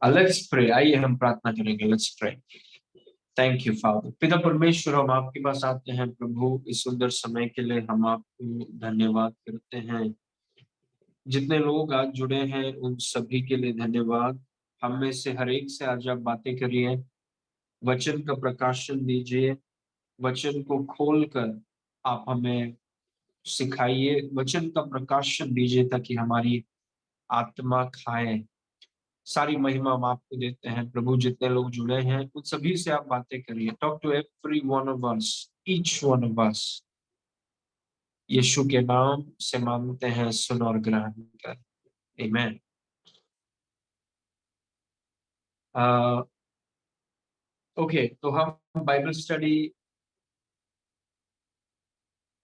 Let's pray, आइए हम प्रार्थना करेंगे। Let's pray. Thank you father. पिता परमेश्वर, हम आपके पास आते हैं प्रभु, इस सुंदर समय के लिए हम आपको धन्यवाद करते हैं। जितने लोग आज जुड़े हैं उन सभी के लिए धन्यवाद। हम में से हर एक से आज आप बातें करिए, वचन का प्रकाशन दीजिए, वचन को खोलकर आप हमें सिखाइए, वचन का प्रकाशन दीजिए ताकि हमारी आत्मा खाए। सारी महिमा हम आपको देते हैं प्रभु। जितने लोग जुड़े हैं उन सभी से आप बातें करिए। Talk to every one of us, each one of us. Yeshu के नाम से मांगते हैं, सुन और ग्रहण कर। आमीन। ओके, तो हम बाइबल स्टडी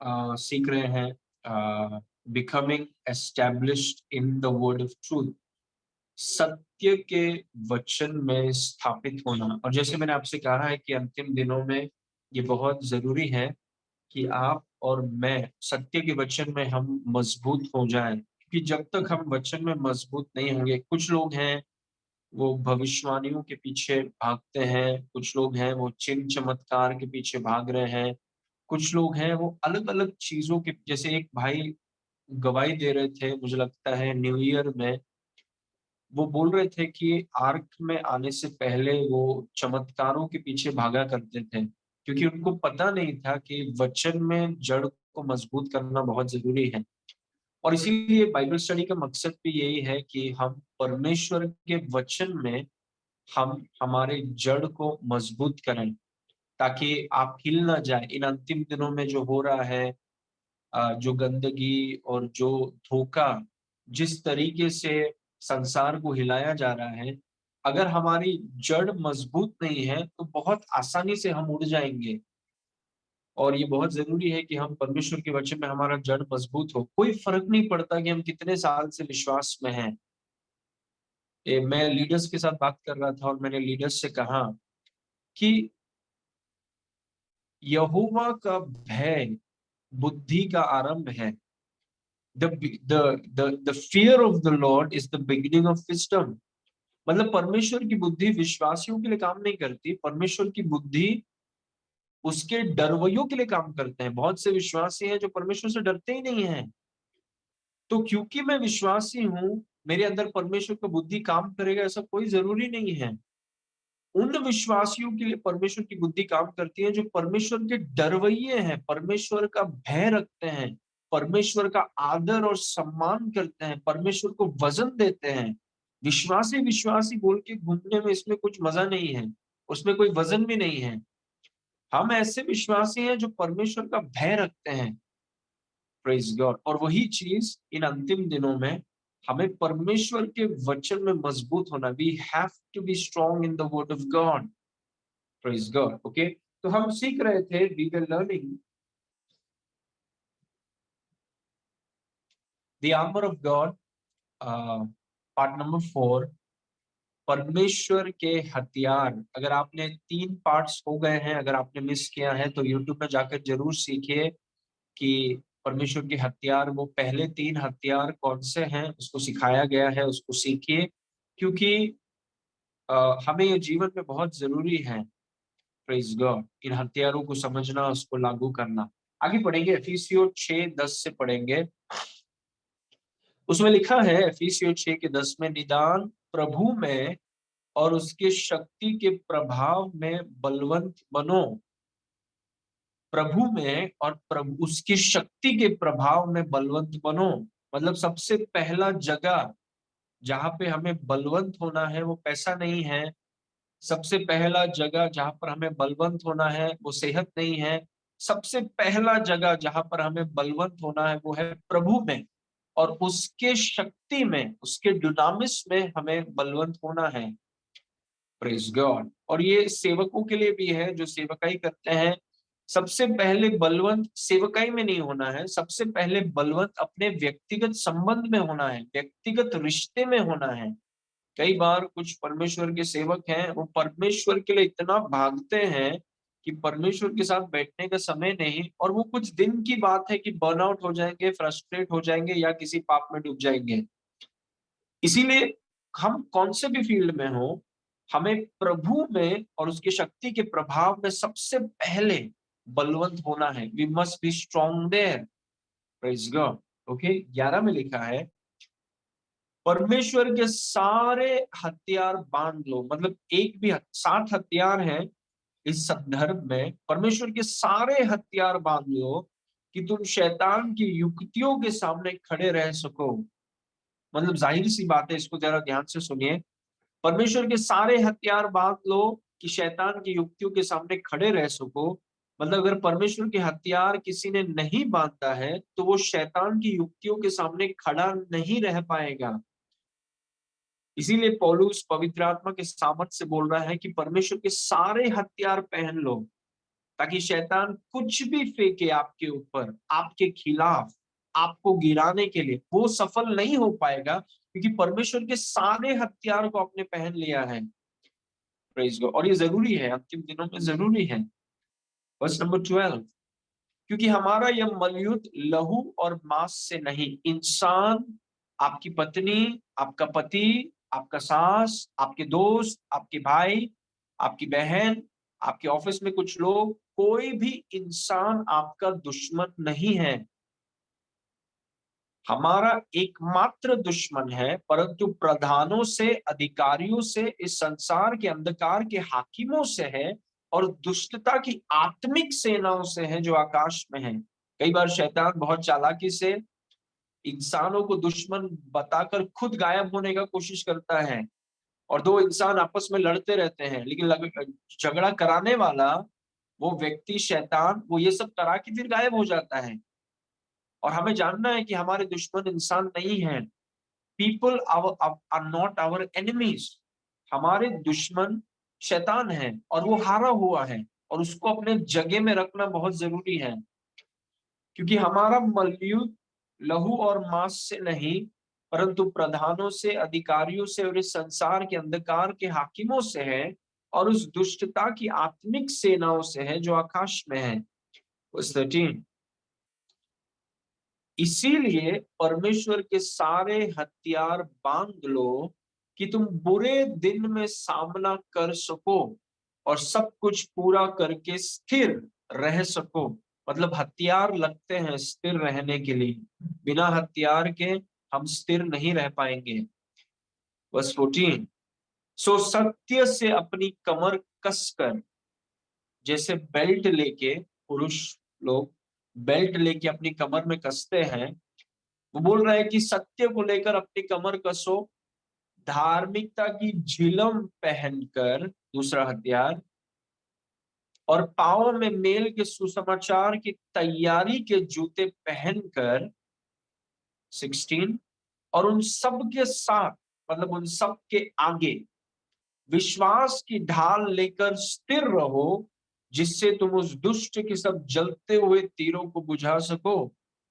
सीख रहे हैं, becoming established in the word of truth. सत्य के वचन में स्थापित होना। और जैसे मैंने आपसे कहा है कि अंतिम दिनों में ये बहुत जरूरी है कि आप और मैं सत्य के वचन में हम मजबूत हो जाएं, क्योंकि जब तक हम वचन में मजबूत नहीं होंगे, कुछ लोग हैं वो भविष्यवाणियों के पीछे भागते हैं, कुछ लोग हैं वो चिन्ह चमत्कार के पीछे भाग रहे हैं, कुछ लोग हैं वो अलग अलग चीजों के, जैसे एक भाई गवाही दे रहे थे, मुझे लगता है न्यू ईयर में, वो बोल रहे थे कि आर्क में आने से पहले वो चमत्कारों के पीछे भागा करते थे, क्योंकि उनको पता नहीं था कि वचन में जड़ को मजबूत करना बहुत जरूरी है। और इसीलिए बाइबल स्टडी का मकसद भी यही है कि हम परमेश्वर के वचन में हम हमारे जड़ को मजबूत करें, ताकि आप हिल ना जाए इन अंतिम दिनों में जो हो रहा है। जो गंदगी और जो धोखा, जिस तरीके से संसार को हिलाया जा रहा है, अगर हमारी जड़ मजबूत नहीं है तो बहुत आसानी से हम उड़ जाएंगे। और ये बहुत जरूरी है कि हम परमेश्वर के वचन में हमारा जड़ मजबूत हो। कोई फर्क नहीं पड़ता कि हम कितने साल से विश्वास में हैं। मैं लीडर्स के साथ बात कर रहा था और मैंने लीडर्स से कहा कि यहोवा का भय बुद्धि का आरंभ है। The fear of the Lord is the beginning of wisdom. मतलब परमेश्वर की बुद्धि विश्वासियों के लिए काम नहीं करती, परमेश्वर की बुद्धि उसके डरवैयों के लिए काम करते हैं। बहुत से विश्वासी हैं जो परमेश्वर से डरते ही नहीं हैं। तो क्योंकि मैं विश्वासी हूं, मेरे अंदर परमेश्वर का बुद्धि काम करेगा ऐसा कोई जरूरी नहीं है। उन विश्वासियों के लिए परमेश्वर की बुद्धि काम करती है जो परमेश्वर के डरवैये हैं, परमेश्वर का भय रखते हैं, परमेश्वर का आदर और सम्मान करते हैं, परमेश्वर को वजन देते हैं। विश्वासी विश्वासी बोल के घूमने में इसमें कुछ मजा नहीं है, उसमें कोई वजन भी नहीं है। हम ऐसे विश्वासी हैं जो परमेश्वर का भय रखते हैं। Praise God. और वही चीज इन अंतिम दिनों में हमें परमेश्वर के वचन में मजबूत होना। We have to be strong in the word of God. Praise God. Okay, तो हम सीख रहे थे, we were learning the armour of God, part number 4, परमेश्वर के हथियार। अगर आपने 3 पार्ट्स हो गए हैं, अगर आपने मिस किया है तो यूट्यूब में जाकर जरूर सीखिए कि परमेश्वर के हथियार, वो पहले 3 हथियार कौन से हैं उसको सिखाया गया है, उसको सीखिए। क्योंकि हमें ये जीवन में बहुत जरूरी है, प्रेज गॉड, इन हथियारों को समझना, उसको लागू करना। आगे पढ़ेंगे, एफिसियों 6:10 से पढ़ेंगे। उसमें लिखा है, एफिसियों 6:10 में, निदान प्रभु में और उसके शक्ति के प्रभाव में बलवंत बनो। प्रभु में और प्रभु उसकी शक्ति के प्रभाव में बलवंत बनो। मतलब सबसे पहला जगह जहां पे हमें बलवंत होना है वो पैसा नहीं है। सबसे पहला जगह जहां पर हमें बलवंत होना है वो सेहत नहीं है। सबसे पहला जगह जहां पर हमें बलवंत होना है वो है प्रभु में और उसके शक्ति में, उसके डुनामिस में हमें बलवंत होना है। Praise God. और ये सेवकों के लिए भी है जो सेवकाई करते हैं। सबसे पहले बलवंत सेवकाई में नहीं होना है, सबसे पहले बलवंत अपने व्यक्तिगत संबंध में होना है, व्यक्तिगत रिश्ते में होना है। कई बार कुछ परमेश्वर के सेवक हैं, वो परमेश्वर के लिए इतना भागते हैं कि परमेश्वर के साथ बैठने का समय नहीं, और वो कुछ दिन की बात है कि बर्नआउट हो जाएंगे, फ्रस्ट्रेट हो जाएंगे या किसी पाप में डूब जाएंगे। इसीलिए हम कौन से भी फील्ड में हो, हमें प्रभु में और उसकी शक्ति के प्रभाव में सबसे पहले बलवंत होना है। We must be strong there. Praise God. Okay, 11 में लिखा है परमेश्वर के सारे हथियार बांध लो। मतलब एक भी 7 हथियार हैं इस संदर्भ में। परमेश्वर के सारे हथियार बांध लो कि तुम शैतान की युक्तियों के सामने खड़े रह सको। मतलब जाहिर सी बात है, इसको जरा ध्यान से सुनिए। परमेश्वर के सारे हथियार बांध लो कि शैतान की युक्तियों के सामने खड़े रह सको। मतलब अगर परमेश्वर के हथियार किसी ने नहीं बांधा है तो वो शैतान की युक्तियों के सामने खड़ा नहीं रह पाएगा। इसीलिए पौलुस पवित्र आत्मा के सामर्थ से बोल रहा है कि परमेश्वर के सारे हथियार पहन लो, ताकि शैतान कुछ भी फेंके आपके ऊपर, आपके खिलाफ, आपको गिराने के लिए, वो सफल नहीं हो पाएगा, क्योंकि परमेश्वर के सारे हथियार को आपने पहन लिया है। Praise God. और ये जरूरी है, अंतिम दिनों में जरूरी है। वर्स नंबर 12, क्योंकि हमारा यह मलयुद्ध लहू और मांस से नहीं, इंसान, आपकी पत्नी, आपका पति, आपका सास, आपके दोस्त, आपके भाई, आपकी बहन, आपके ऑफिस में कुछ लोग, कोई भी इंसान आपका दुश्मन नहीं है। हमारा एकमात्र दुश्मन है परंतु प्रधानों से, अधिकारियों से, इस संसार के अंधकार के हाकिमों से है, और दुष्टता की आत्मिक सेनाओं से है जो आकाश में है। कई बार शैतान बहुत चालाकी से इंसानों को दुश्मन बताकर खुद गायब होने का कोशिश करता है, और दो इंसान आपस में लड़ते रहते हैं, लेकिन झगड़ा कराने वाला वो व्यक्ति शैतान, वो ये सब करा के फिर गायब हो जाता है। और हमें जानना है कि हमारे दुश्मन इंसान नहीं है। People are not our enemies. हमारे दुश्मन शैतान है और वो हारा हुआ है, और उसको अपने जगह में रखना बहुत जरूरी है। क्योंकि हमारा मलयुद्ध लहू और मांस से नहीं, परंतु प्रधानों से, अधिकारियों से, और इस संसार के अंधकार के हाकिमों से है, और उस दुष्टता की आत्मिक सेनाओं से है जो आकाश में है। Verse 13, इसीलिए परमेश्वर के सारे हथियार बांध लो कि तुम बुरे दिन में सामना कर सको और सब कुछ पूरा करके स्थिर रह सको। मतलब हथियार लगते हैं स्थिर रहने के लिए, बिना हथियार के हम स्थिर नहीं रह पाएंगे। बस 14, सो सत्य से अपनी कमर कसकर, जैसे बेल्ट लेके पुरुष लोग बेल्ट लेके अपनी कमर में कसते हैं, वो बोल रहा है कि सत्य को लेकर अपनी कमर कसो, धार्मिकता की झिलम पहनकर, दूसरा हथियार, और पांव में मेल के सुसमाचार की तैयारी के जूते पहनकर, 16, और उन सब के साथ, मतलब उन सब के आगे विश्वास की ढाल लेकर स्थिर रहो, जिससे तुम उस दुष्ट की सब जलते हुए तीरों को बुझा सको।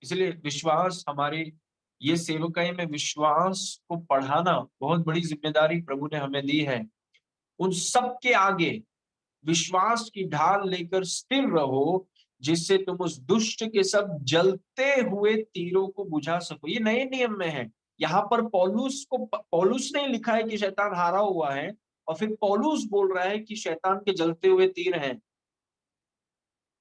इसलिए विश्वास, हमारी ये सेवकाई में विश्वास को पढ़ाना बहुत बड़ी जिम्मेदारी प्रभु ने हमें दी है। उन सब के आगे विश्वास की ढाल लेकर स्थिर रहो, जिससे तुम उस दुष्ट के सब जलते हुए तीरों को बुझा सको। ये नए नियम में है। यहाँ पर पौलुस ने लिखा है कि शैतान हारा हुआ है, और फिर पौलुस बोल रहा है कि शैतान के जलते हुए तीर हैं।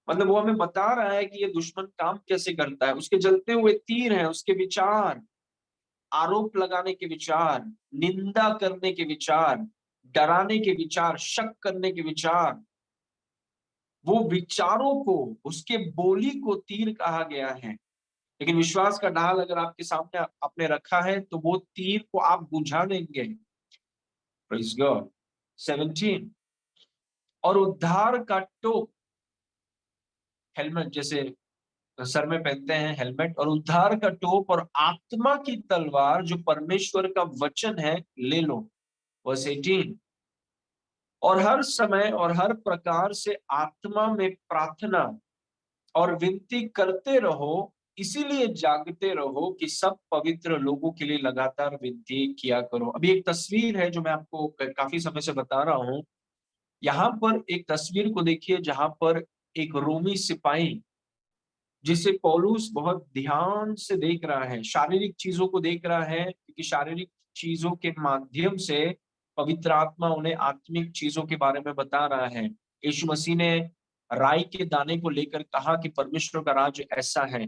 मतलब वो हमें बता रहा है कि ये दुश्मन काम कैसे करता है। उसके जलते हुए तीर हैं, उसके विचार, आरोप लगाने के विचार, निंदा करने के विचार, डराने के विचार, शक करने के विचार, वो विचारों को, उसके बोली को तीर कहा गया है। लेकिन विश्वास का ढाल अगर आपके सामने आपने रखा है तो वो तीर को आप बुझा देंगे। Praise God. 17, और उद्धार का टोप, हेलमेट जैसे सर में पहनते हैं हेलमेट, और उद्धार का टोप और आत्मा की तलवार जो परमेश्वर का वचन है ले लो। वर्स 18, और हर समय और हर प्रकार से आत्मा में प्रार्थना और विनती करते रहो, इसीलिए जागते रहो कि सब पवित्र लोगों के लिए लगातार विनती किया करो। अभी एक तस्वीर है जो मैं आपको काफी समय से बता रहा हूं। यहाँ पर एक तस्वीर को देखिए जहां पर एक रोमी सिपाही जिसे पौलुस बहुत ध्यान से देख रहा है, शारीरिक चीजों को देख रहा है, क्योंकि शारीरिक चीजों के माध्यम से पवित्र आत्मा उन्हें आत्मिक चीजों के बारे में बता रहा है। यीशु मसीह ने राई के दाने को लेकर कहा कि परमेश्वर का राज्य ऐसा है।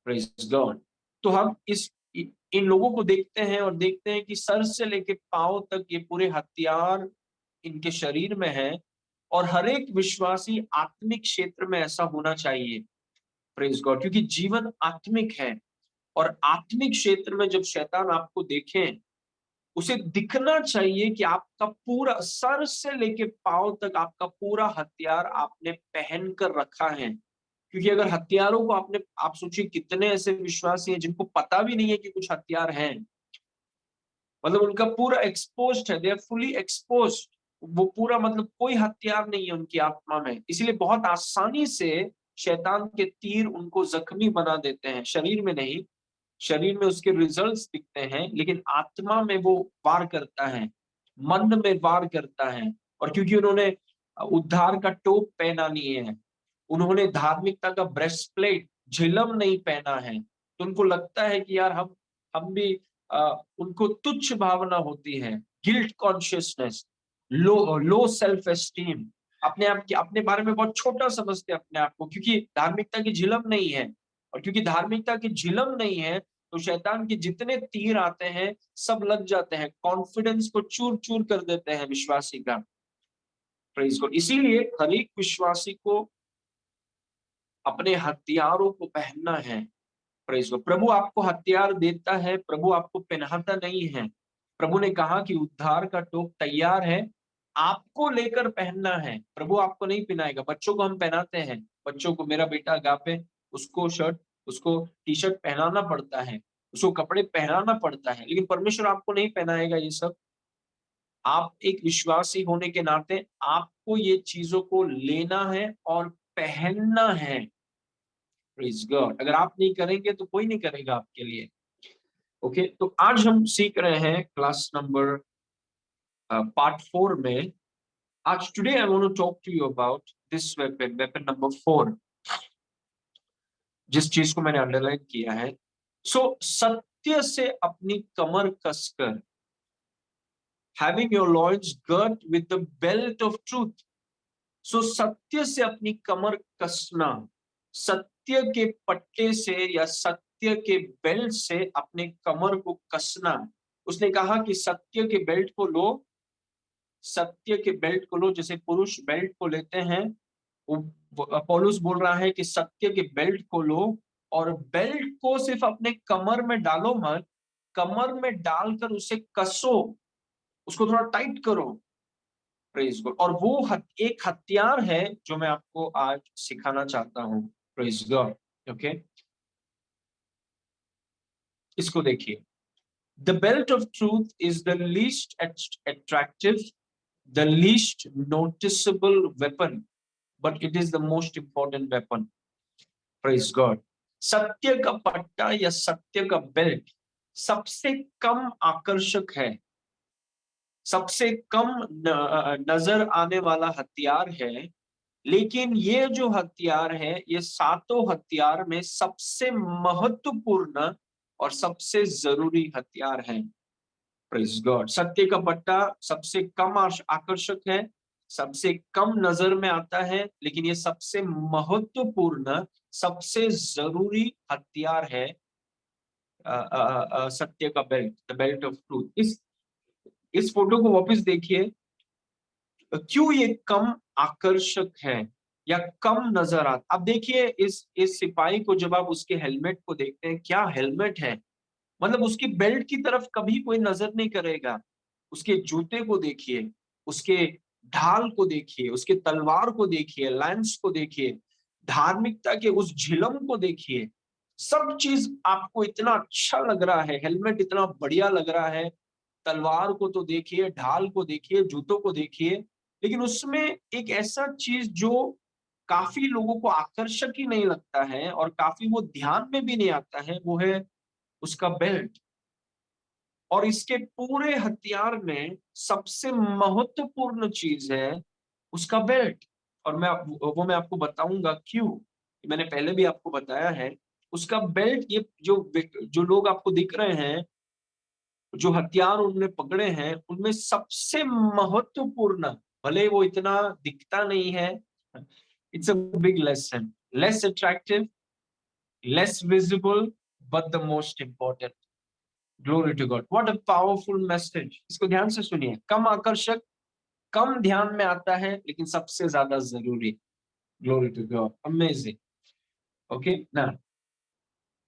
Praise God. तो हम इन लोगों को देखते हैं और देखते हैं कि सर से लेकर पांव तक ये पूरे हथियार इनके शरीर में है, और हर एक विश्वासी आत्मिक क्षेत्र में ऐसा होना चाहिए। प्रेज गॉड, क्योंकि जीवन आत्मिक है, और आत्मिक क्षेत्र में जब शैतान आपको देखे, उसे दिखना चाहिए कि आपका पूरा सर से लेके पांव तक आपका पूरा हथियार आपने पहन कर रखा है। क्योंकि अगर हथियारों को आपने, आप सोचिए कितने ऐसे विश्वासी हैं जिनको पता भी नहीं है कि कुछ हथियार हैं, मतलब उनका पूरा एक्सपोज्ड है, दे आर फुली एक्सपोज्ड, वो पूरा मतलब कोई हथियार नहीं है उनकी आत्मा में, इसलिए बहुत आसानी से शैतान के तीर उनको जख्मी बना देते हैं। शरीर में नहीं, शरीर में उसके रिजल्ट्स दिखते हैं, लेकिन आत्मा में वो वार करता है, मन में वार करता है। और क्योंकि उन्होंने उद्धार का टोप पहना नहीं है, उन्होंने धार्मिकता का ब्रेस्ट प्लेट, झिलम नहीं पहना है, तो उनको लगता है कि यार हम भी उनको तुच्छ भावना होती है, गिल्ट कॉन्शियसनेस, लो लो सेल्फ एस्टीम, अपने आप के अपने बारे में बहुत छोटा समझते हैं अपने आप को, क्योंकि धार्मिकता की झिलम नहीं है। और क्योंकि धार्मिकता की झिलम नहीं है, तो शैतान के जितने तीर आते हैं सब लग जाते हैं, कॉन्फिडेंस को चूर चूर कर देते हैं विश्वासी का। Praise God. इसीलिए हर एक विश्वासी को अपने हथियारों को पहनना है। Praise God. प्रभु आपको हथियार देता है, प्रभु आपको पहनाता नहीं है। प्रभु ने कहा कि उद्धार का टोप तैयार है, आपको लेकर पहनना है। प्रभु आपको नहीं पहनाएगा। बच्चों को हम पहनाते हैं, बच्चों को, मेरा बेटा गापे, उसको शर्ट, उसको टी शर्ट पहनाना पड़ता है, उसको कपड़े पहनाना पड़ता है, लेकिन परमेश्वर आपको नहीं पहनाएगा ये सब। आप एक विश्वासी होने के नाते आपको ये चीजों को लेना है और पहनना है। Praise God. अगर आप नहीं करेंगे तो कोई नहीं करेगा आपके लिए। ओके, तो आज हम सीख रहे हैं क्लास नंबर पार्ट 4 में। आज today I want to talk to you about this weapon, weapon number 4, जिस चीज को मैंने अंडरलाइन किया है। सत्य से अपनी कमर कसकर, having your loins girt with the belt of truth। सत्य से अपनी कमर कसना, सत्य के पट्टे से या सत्य के बेल्ट से अपने कमर को कसना। उसने कहा कि सत्य के बेल्ट को लो, सत्य के बेल्ट को लो, जैसे पुरुष बेल्ट को लेते हैं। पौलुस बोल रहा है कि सत्य के बेल्ट को लो, और बेल्ट को सिर्फ अपने कमर में डालो मत, कमर में डालकर उसे कसो, उसको थोड़ा टाइट करो। Praise God. और वो एक हथियार है जो मैं आपको आज सिखाना चाहता हूँ। Praise God. ओके, इसको देखिए। The belt of truth is the least attractive, the least noticeable weapon, but it is the most important weapon. Praise God. सत्य का पट्टा या सत्य का बेल्ट सबसे कम आकर्षक है, सबसे कम नजर आने वाला हथियार है, लेकिन ये जो हथियार है, ये सातों हथियार में सबसे महत्वपूर्ण और सबसे जरूरी हथियार है। Praise God. सत्य का पट्टा सबसे कम आकर्षक है, सबसे कम नजर में आता है, लेकिन ये सबसे महत्वपूर्ण, सबसे जरूरी हथियार है। सत्य का belt, the belt of truth. इस फोटो को वापस देखिए। क्यों ये कम आकर्षक है या कम नजर आता? अब देखिए इस सिपाही को, जब आप उसके हेलमेट को देखते हैं, क्या हेलमेट है, मतलब उसकी बेल्ट की तरफ कभी कोई नजर नहीं करेगा। उसके जूते को देखिए, उसके ढाल को देखिए, उसके तलवार को देखिए, लैंस को देखिए, धार्मिकता के उस झिलम को देखिए। सब चीज आपको इतना अच्छा लग रहा है, हेलमेट इतना बढ़िया लग रहा है, तलवार को तो देखिए, ढाल को देखिए, जूतों को देखिए, लेकिन उसमें एक ऐसा चीज जो काफी लोगों को आकर्षक ही नहीं लगता है और काफी वो ध्यान में भी नहीं आता है, वो है उसका बेल्ट। और इसके पूरे हथियार में सबसे महत्वपूर्ण चीज है उसका बेल्ट। और मैं आपको बताऊंगा क्यों। मैंने पहले भी आपको बताया है। उसका बेल्ट, ये जो लोग आपको दिख रहे हैं, जो हथियार उनने पकड़े हैं, उनमें सबसे महत्वपूर्ण, भले वो इतना दिखता नहीं है, it's a big lesson, less attractive, less visible, but the most important. Glory to God, what a powerful message. इसको ध्यान से सुनिए। कम आकर्षक, कम ध्यान में आता है, लेकिन सबसे ज्यादा जरूरी। Glory to God, amazing. Okay ना,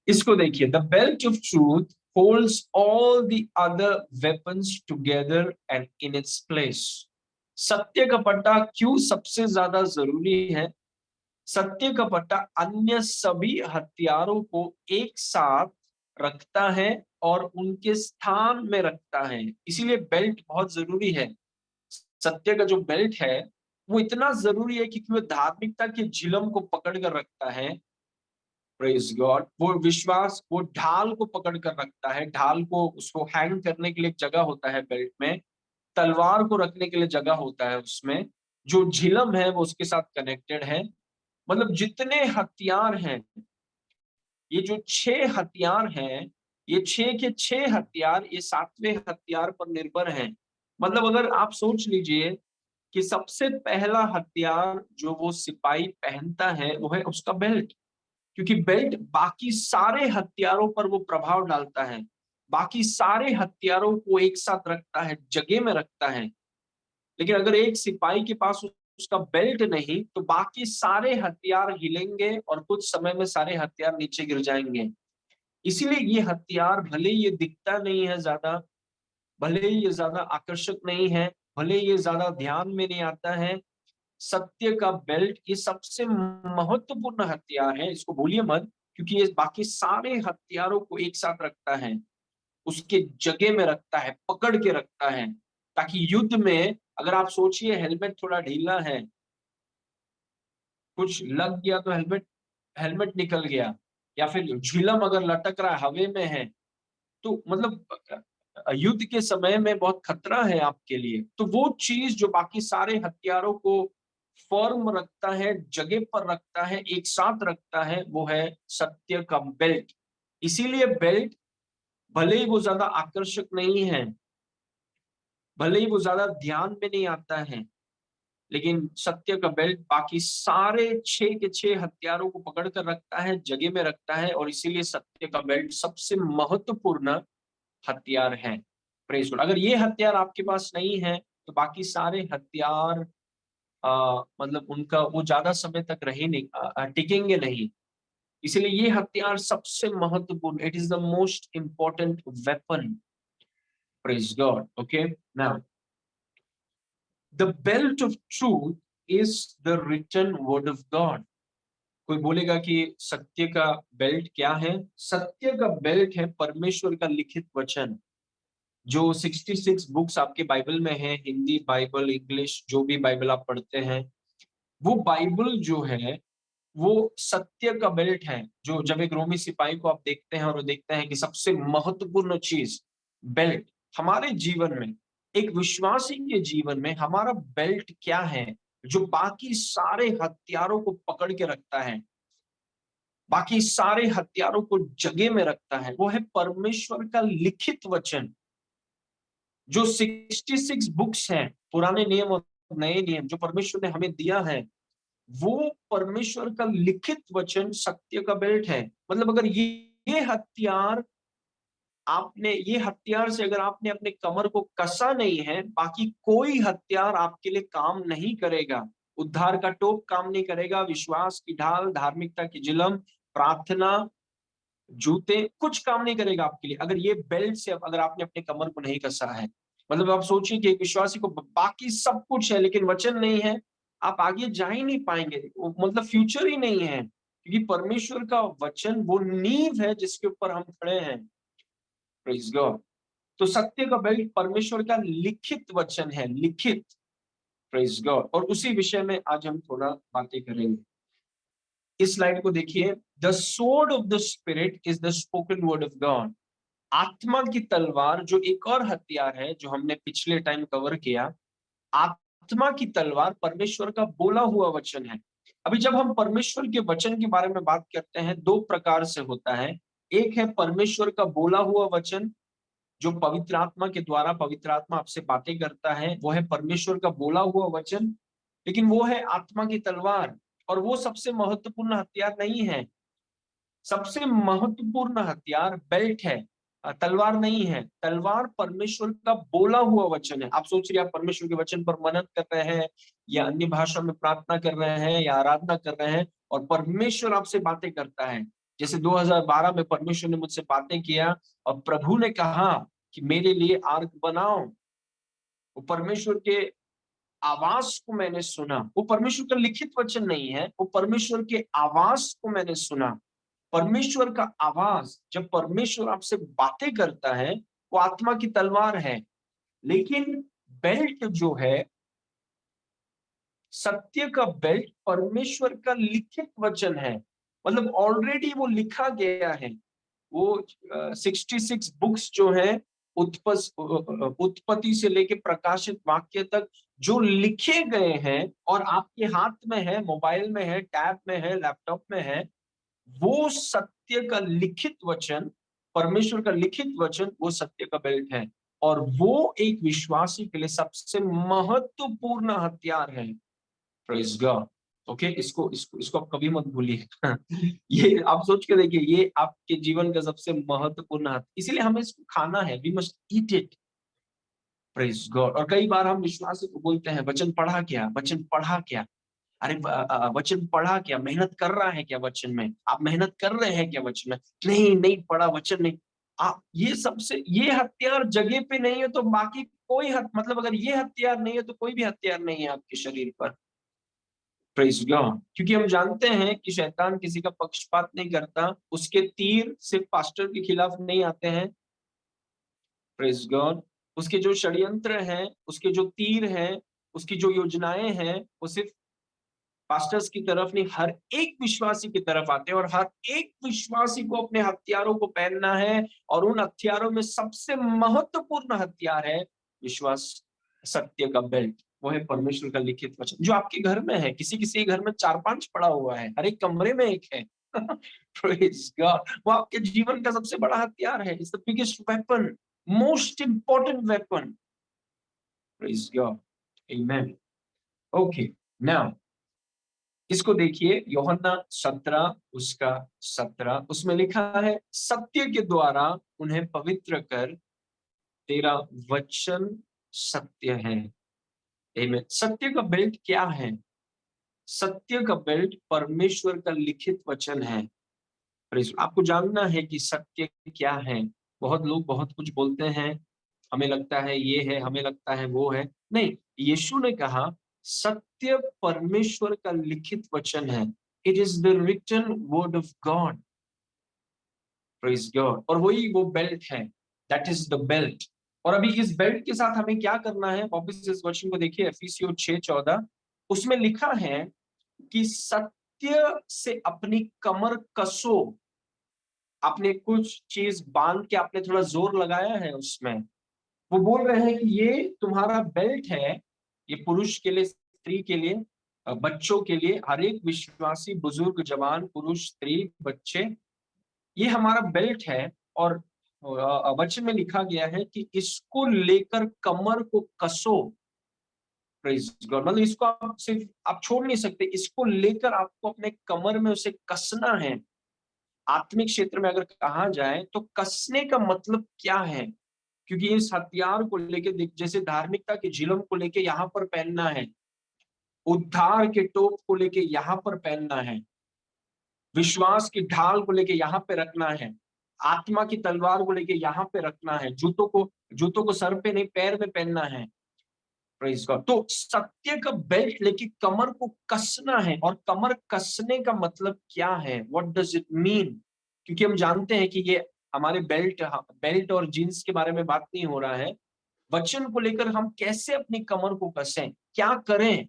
इसको देखिए। The belt of truth holds all the other weapons together and in its place। सत्य का पट्टा क्यों सबसे ज्यादा जरूरी है? सत्य का पट्टा अन्य सभी हथियारों को एक साथ रखता है और उनके स्थान में रखता है, इसीलिए बेल्ट बहुत जरूरी है। सत्य का जो बेल्ट है वो इतना जरूरी है क्योंकि वो धार्मिकता के जिलम को पकड़ कर रखता है। Praise God. वो विश्वास, वो ढाल को पकड़ कर रखता है। ढाल को, उसको हैंग करने के लिए एक जगह होता है बेल्ट में, तलवार को रखने के लिए जगह होता है उसमें, जो झिलम है वो उसके साथ कनेक्टेड है। मतलब जितने हथियार हैं, ये जो 6 हथियार हैं, ये 6 के 6 हथियार ये 7वें हथियार पर निर्भर हैं। मतलब अगर आप सोच लीजिए कि सबसे पहला हथियार जो वो सिपाही पहनता है वो है उसका बेल्ट, क्योंकि बेल्ट बाकी सारे हथियारों पर वो प्रभाव डालता है, बाकी सारे हथियारों को एक साथ रखता है, जगह में रखता है। लेकिन अगर एक सिपाही के पास उसका बेल्ट नहीं, तो बाकी सारे हथियार हिलेंगे और कुछ समय में सारे हथियार नीचे गिर जाएंगे। इसीलिए ये हथियार, भले ये दिखता नहीं है ज्यादा, भले ये ज्यादा आकर्षक नहीं है, भले ये ज्यादा ध्यान में नहीं आता है, सत्य का बेल्ट ये सबसे महत्वपूर्ण हथियार है, इसको भूलिए मत। क्योंकि ये बाकी सारे हथियारों को एक साथ रखता है, उसके जगह में रखता है, पकड़ के रखता है, ताकि युद्ध में, अगर आप सोचिए हेलमेट थोड़ा ढीला है, कुछ लग गया तो हेलमेट हेलमेट निकल गया, या फिर झिलम अगर लटक रहा है, हवा में है, तो मतलब युद्ध के समय में बहुत खतरा है आपके लिए। तो वो चीज जो बाकी सारे हथियारों को फॉर्म रखता है, जगह पर रखता है, एक साथ रखता है, वो है सत्य का बेल्ट। इसीलिए बेल्ट, भले ही वो ज्यादा आकर्षक नहीं है, भले ही वो ज्यादा ध्यान में नहीं आता है, लेकिन सत्य का बेल्ट बाकी सारे 6 के 6 हथियारों को पकड़ कर रखता है, जगह में रखता है, और इसीलिए सत्य का बेल्ट सबसे महत्वपूर्ण हथियार है। Praise God. अगर ये हथियार आपके पास नहीं है, तो बाकी सारे हथियार मतलब उनका वो ज्यादा समय तक रहे नहीं, टिकेंगे नहीं। इसलिए ये हथियार सबसे महत्वपूर्ण, it is the most important weapon. Praise God. Okay now, the belt of truth is the written word of God. कोई बोलेगा कि सत्य का बेल्ट क्या है? सत्य का बेल्ट है परमेश्वर का लिखित वचन। जो 66 बुक्स आपके बाइबल में है, हिंदी बाइबल, इंग्लिश, जो भी बाइबल आप पढ़ते हैं, वो बाइबल जो है वो सत्य का बेल्ट है। जो जब एक रोमी सिपाही को आप देखते हैं और वो देखते हैं कि सबसे महत्वपूर्ण चीज बेल्ट हमारे जीवन में, एक विश्वासी के जीवन में हमारा बेल्ट क्या है, जो बाकी सारे हथियारों को पकड़ के रखता है, बाकी सारे हथियारों को जगह में रखता है, वो है परमेश्वर का लिखित वचन। जो 66 बुक्स हैं, पुराने नियम और नए नियम जो परमेश्वर ने हमें दिया है, वो परमेश्वर का लिखित वचन सत्य का बेल्ट है। मतलब अगर ये हथियार, आपने ये हथियार से अगर आपने अपने कमर को कसा नहीं है, बाकी कोई हथियार आपके लिए काम नहीं करेगा। उद्धार का टोप काम नहीं करेगा, विश्वास की ढाल, धार्मिकता की जिलम, प्रार्थना, जूते, कुछ काम नहीं करेगा आपके लिए अगर ये बेल्ट से, अगर आपने अपने कमर को नहीं कसा है। मतलब आप सोचिए कि एक विश्वासी को बाकी सब कुछ है लेकिन वचन नहीं है, आप आगे जा ही नहीं पाएंगे, मतलब फ्यूचर ही नहीं है, क्योंकि परमेश्वर का वचन वो नींव है जिसके ऊपर हम खड़े हैं। Praise God. तो सत्य का बेल्ट परमेश्वर का लिखित वचन है, लिखित। Praise God. और उसी विषय में आज हम थोड़ा बातें करेंगे। इस स्लाइड को देखिए। The sword of the spirit is the spoken word of God. आत्मा की तलवार, जो एक और हथियार है जो हमने पिछले टाइम कवर किया, आत्मा की तलवार परमेश्वर का बोला हुआ वचन है। अभी जब हम परमेश्वर के वचन के बारे में बात करते हैं, दो प्रकार से होता है। एक है परमेश्वर का बोला हुआ वचन, जो पवित्र आत्मा के द्वारा पवित्र आत्मा आपसे बातें करता है, वो है परमेश्वर का बोला हुआ वचन। लेकिन वो है आत्मा की तलवार, और वो सबसे महत्वपूर्ण हथियार नहीं है। सबसे महत्वपूर्ण हथियार बेल्ट है, तलवार नहीं है। तलवार परमेश्वर का बोला हुआ वचन है। आप सोच रहे हैं, आप परमेश्वर के वचन पर मनन कर रहे हैं, या अन्य भाषा में प्रार्थना कर रहे हैं, या आराधना कर रहे हैं, और परमेश्वर आपसे बातें करता है। जैसे 2012 में परमेश्वर ने मुझसे बातें किया, और प्रभु ने कहा कि मेरे लिए आर्क बनाओ। वो परमेश्वर के आवाज को मैंने सुना। वो परमेश्वर का लिखित वचन नहीं है, वो परमेश्वर के आवाज को मैंने सुना। परमेश्वर का आवाज, जब परमेश्वर आपसे बातें करता है, वो आत्मा की तलवार है। लेकिन बेल्ट जो है, सत्य का बेल्ट परमेश्वर का लिखित वचन है। मतलब ऑलरेडी वो लिखा गया है। वो 66 बुक्स जो है, उत्पत्ति से लेके प्रकाशित वाक्य तक जो लिखे गए हैं, और आपके हाथ में है, मोबाइल में है, टैब में है, लैपटॉप में है, वो सत्य का लिखित वचन, परमेश्वर का लिखित वचन, वो सत्य का बेल्ट है। और वो एक विश्वासी के लिए सबसे महत्वपूर्ण हथियार है। Praise God. ओके, इसको इसको इसको आप कभी मत भूलिए। ये आप सोच के देखिए, ये आपके जीवन का सबसे महत्वपूर्ण हाथ, इसीलिए हमें इसको खाना है। We must eat it. Praise God. और कई बार हम विश्वासी को बोलते हैं, वचन पढ़ा क्या, वचन पढ़ा क्या। अरे वचन पढ़ा क्या, मेहनत कर रहा है क्या वचन में, आप मेहनत कर रहे हैं क्या वचन में। नहीं, नहीं पढ़ा वचन, नहीं। आप ये सबसे, ये हथियार जगह पे नहीं है तो बाकी कोई मतलब अगर ये हथियार नहीं है तो कोई भी हथियार नहीं है आपके शरीर पर। Praise God. क्योंकि हम जानते हैं कि शैतान किसी का पक्षपात नहीं करता, उसके तीर सिर्फ पास्टर के खिलाफ नहीं आते हैं। Praise God. उसके जो षड्यंत्र हैं, उसके जो तीर हैं, उसकी जो योजनाएं हैं, वो सिर्फ पास्टर्स की तरफ नहीं, हर एक विश्वासी की तरफ आते हैं। और हर एक विश्वासी को अपने हथियारों को पहनना है, और उन हथियारों में सबसे महत्वपूर्ण हथियार है विश्वास, सत्य का बेल्ट। वो है परमेश्वर का लिखित वचन, जो आपके घर में है। किसी किसी घर में 4-5 पड़ा हुआ है, हर एक कमरे में एक है। Praise God. वो आपके जीवन का सबसे बड़ा हथियार है। It's the biggest weapon, most important weapon. Praise god. Amen. Okay, now इसको देखिए, यूहन्ना 17 उसका 17, उसमें लिखा है, सत्य के द्वारा उन्हें पवित्र कर, तेरा वचन सत्य है। आमीन। सत्य का बेल्ट क्या है? सत्य का बेल्ट परमेश्वर का लिखित वचन है। आपको जानना है कि सत्य क्या है। बहुत लोग बहुत कुछ बोलते हैं, हमें लगता है ये है, हमें लगता है वो है। नहीं, यीशु ने कहा सत्य परमेश्वर का लिखित वचन है। It is the written word of God. Praise God. और वही वो बेल्ट है, दैट इज द बेल्ट। और अभी इस बेल्ट के साथ हमें क्या करना है, वापस इस वचन को देखिए, एफिसियों 6:14, उसमें लिखा है कि सत्य से अपनी कमर कसो। आपने कुछ चीज बांध के आपने थोड़ा जोर लगाया है उसमें। वो बोल रहे हैं कि ये तुम्हारा बेल्ट है। ये पुरुष के लिए, स्त्री के लिए, बच्चों के लिए, हर एक विश्वासी, बुजुर्ग, जवान, पुरुष, स्त्री, बच्चे, ये हमारा बेल्ट है। और वचन में लिखा गया है कि इसको लेकर कमर को कसो। Praise God. मतलब इसको आप सिर्फ आप छोड़ नहीं सकते, इसको लेकर आपको अपने कमर में उसे कसना है। आत्मिक क्षेत्र में अगर कहा जाए तो कसने का मतलब क्या है? क्योंकि इस हथियार को लेके, जैसे धार्मिकता के झिलम को लेके यहाँ पर पहनना है, उद्धार के टोप को लेके यहाँ पर पहनना है, विश्वास की ढाल को लेके यहाँ पे रखना है, आत्मा की तलवार को लेके यहाँ पे रखना है, जूतों को सर पे नहीं पैर में पहनना है। Praise God. तो सत्य का बेल्ट लेके कमर को कसना है। और कमर कसने का मतलब क्या है, व्हाट डज इट मीन? क्योंकि हम जानते हैं कि ये हमारे बेल्ट और जींस के बारे में बात नहीं हो रहा है। वचन को लेकर हम कैसे अपनी कमर को कसें, क्या करें।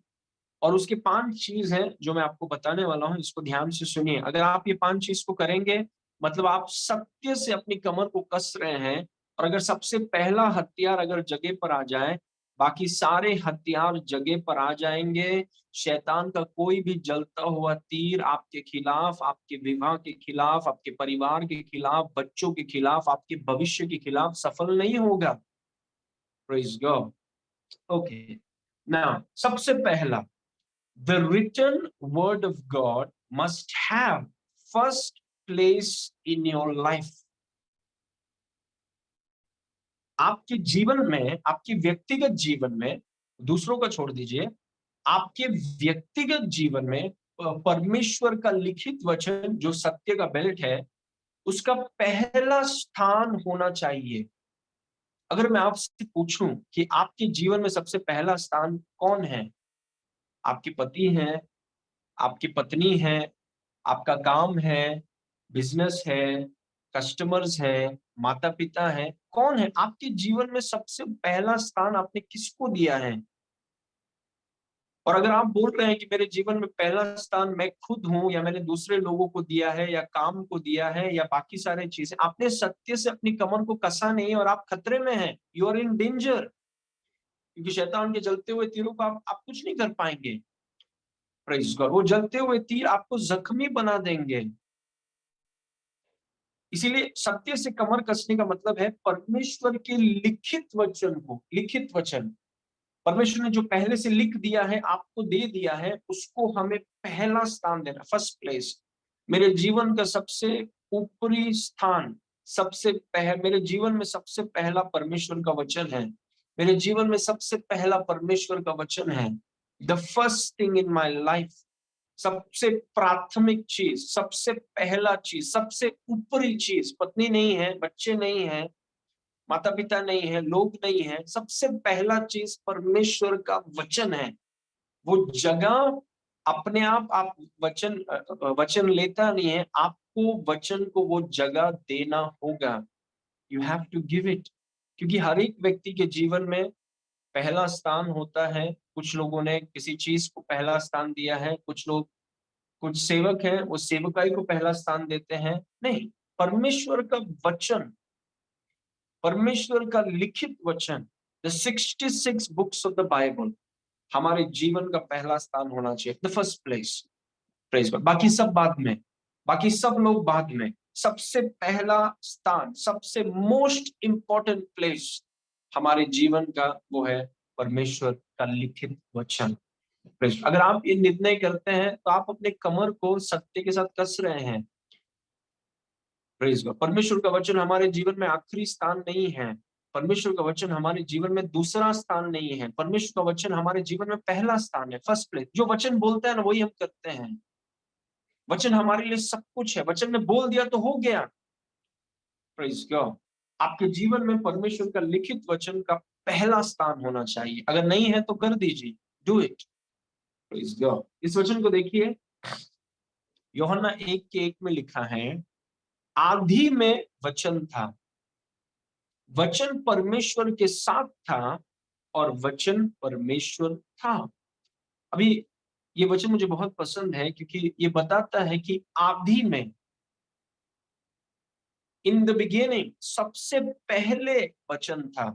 और उसके 5 चीज हैं जो मैं आपको बताने वाला हूं, इसको ध्यान से सुनिए। अगर आप ये 5 चीज को करेंगे, मतलब आप सत्य से अपनी कमर को कस रहे हैं। और अगर सबसे पहला हथियार अगर जगह पर आ जाए, बाकी सारे हथियार जगह पर आ जाएंगे। शैतान का कोई भी जलता हुआ तीर आपके खिलाफ, आपके विवाह के खिलाफ, आपके परिवार के खिलाफ, बच्चों के खिलाफ, आपके भविष्य के खिलाफ सफल नहीं होगा। Praise God. ओके, नाउ सबसे पहला, the written word of God must have first place in your life. आपके जीवन में, आपके व्यक्तिगत जीवन में, दूसरों का छोड़ दीजिए, आपके व्यक्तिगत जीवन में परमेश्वर का लिखित वचन जो सत्य का बेल्ट है, उसका पहला स्थान होना चाहिए। अगर मैं आपसे पूछूं कि आपके जीवन में सबसे पहला स्थान कौन है? आपके पति हैं, आपकी पत्नी है, आपका काम है, बिजनेस है, कस्टमर्स है, माता पिता है, कौन है? आपके जीवन में सबसे पहला स्थान आपने किसको दिया है? और अगर आप बोल रहे हैं कि मेरे जीवन में पहला स्थान मैं खुद हूं, या मैंने दूसरे लोगों को दिया है, या काम को दिया है, या बाकी सारी चीजें, आपने सत्य से अपनी कमर को कसा नहीं और आप खतरे में हैं। यू आर इन डेंजर, क्योंकि शैतान के जलते हुए तीरों को आप कुछ नहीं कर पाएंगे। Praise God. वो जलते हुए तीर आपको जख्मी बना देंगे। इसीलिए सत्य से कमर कसने का मतलब है परमेश्वर के लिखित वचन को, लिखित वचन परमेश्वर ने जो पहले से लिख दिया है, आपको दे दिया है, उसको हमें पहला स्थान देना, फर्स्ट प्लेस। मेरे जीवन का सबसे ऊपरी स्थान, मेरे जीवन में सबसे पहला परमेश्वर का वचन है। मेरे जीवन में सबसे पहला परमेश्वर का वचन है। The first thing in my life, सबसे प्राथमिक चीज, सबसे पहला चीज, सबसे ऊपरी चीज, पत्नी नहीं है, बच्चे नहीं है, माता पिता नहीं है, लोग नहीं है, सबसे पहला चीज परमेश्वर का वचन है। वो जगह अपने आप वचन लेता नहीं है, आपको वचन को वो जगह देना होगा। You have to give it. क्योंकि हर एक व्यक्ति के जीवन में पहला स्थान होता है। कुछ लोगों ने किसी चीज को पहला स्थान दिया है, कुछ लोग, कुछ सेवक हैं, वो सेवकाई को पहला स्थान देते हैं। नहीं, परमेश्वर का वचन, परमेश्वर का लिखित वचन, the 66 books of the Bible हमारे जीवन का पहला स्थान होना चाहिए, the first place. Praise God. बाकी सब बाद में, बाकी सब लोग बाद में। सबसे पहला स्थान, सबसे मोस्ट इंपॉर्टेंट प्लेस हमारे जीवन का, वो है परमेश्वर का लिखित वचन। अगर आप ये निर्णय करते हैं तो आप अपने कमर को सत्य के साथ कस रहे हैं। Praise God. परमेश्वर का वचन हमारे जीवन में आखिरी स्थान नहीं है। परमेश्वर का वचन हमारे जीवन में दूसरा स्थान नहीं है। परमेश्वर का वचन हमारे जीवन में पहला स्थान है, फर्स्ट प्लेस। जो वचन बोलता है ना, वही हम करते हैं। वचन हमारे लिए सब कुछ है। वचन ने बोल दिया तो हो गया। Praise God. आपके जीवन में परमेश्वर का लिखित वचन का पहला स्थान होना चाहिए। अगर नहीं है तो कर दीजिए, डू इट। Praise God. इस वचन को देखिए, यूहन्ना 1:1 में लिखा है, आदि में वचन था, वचन परमेश्वर के साथ था, और वचन परमेश्वर था। अभी ये वचन मुझे बहुत पसंद है, क्योंकि ये बताता है कि आदि में, इन द बिगिनिंग, सबसे पहले वचन था।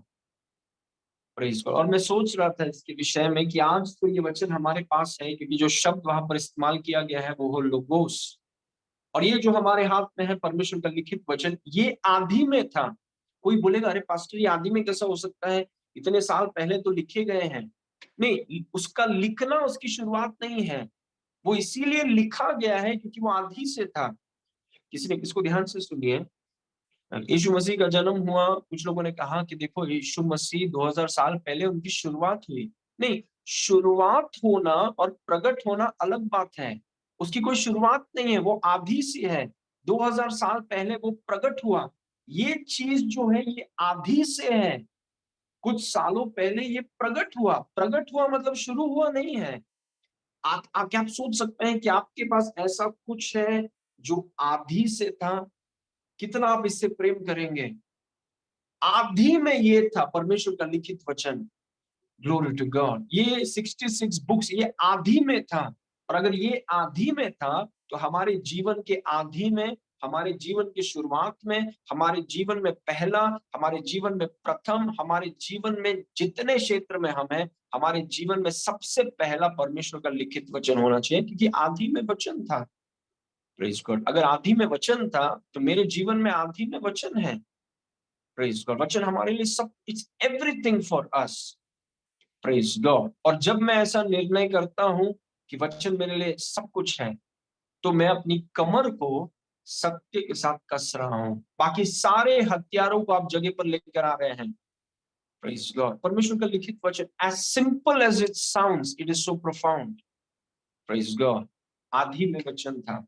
Praise God. और मैं सोच रहा था इसके विषय में कि आज तो ये वचन हमारे पास है, क्योंकि जो शब्द वहां पर इस्तेमाल किया गया है वो लोगोस। और ये जो हमारे हाथ में है परमेश्वर का लिखित वचन, ये आदि में था। कोई बोलेगा, अरे पास्टर, ये आदि में कैसा हो सकता है, इतने साल पहले तो लिखे गए हैं। नहीं, उसका लिखना उसकी शुरुआत नहीं है। वो इसीलिए लिखा गया है क्योंकि वो आदि से था। किसी ने, इसको ध्यान से सुनिए, यीशु मसीह का जन्म हुआ, कुछ लोगों ने कहा कि देखो यीशु मसीह 2000 साल पहले उनकी शुरुआत हुई। नहीं, शुरुआत होना और प्रकट होना अलग बात है। उसकी कोई शुरुआत नहीं है, वो आदि से है। 2000 साल पहले वो प्रकट हुआ। ये चीज जो है ये आदि से है। कुछ सालों पहले ये प्रकट हुआ। प्रकट हुआ मतलब शुरू हुआ नहीं है। क्या आप सोच सकते हैं कि आपके पास ऐसा कुछ है जो आदि से था? कितना आप इससे प्रेम करेंगे? आदि में ये था परमेश्वर का लिखित वचन। Glory to God. ये 66 बुक्स ये आदि में था। और अगर ये आदि में था तो हमारे जीवन के आदि में हमारे जीवन की शुरुआत में, हमारे जीवन में पहला, हमारे जीवन में प्रथम, हमारे जीवन में जितने क्षेत्र में हम हैं, हमारे जीवन में सबसे पहला परमेश्वर का लिखित वचन होना चाहिए, क्योंकि आदि में वचन था। Praise God. अगर आदि में वचन था तो मेरे जीवन में आदि में वचन है। Praise God. वचन हमारे लिए सब, it's everything for us. Praise God. और जब मैं ऐसा निर्णय करता हूं कि वचन मेरे लिए सब कुछ है, तो मैं अपनी कमर को सत्य के साथ कस रहा हूं। बाकी सारे हथियारों को आप जगह पर लेकर आ रहे हैं। Praise God. परमेश्वर का लिखित वचन, as simple as it sounds, it is so profound. Praise God. आदि में वचन था।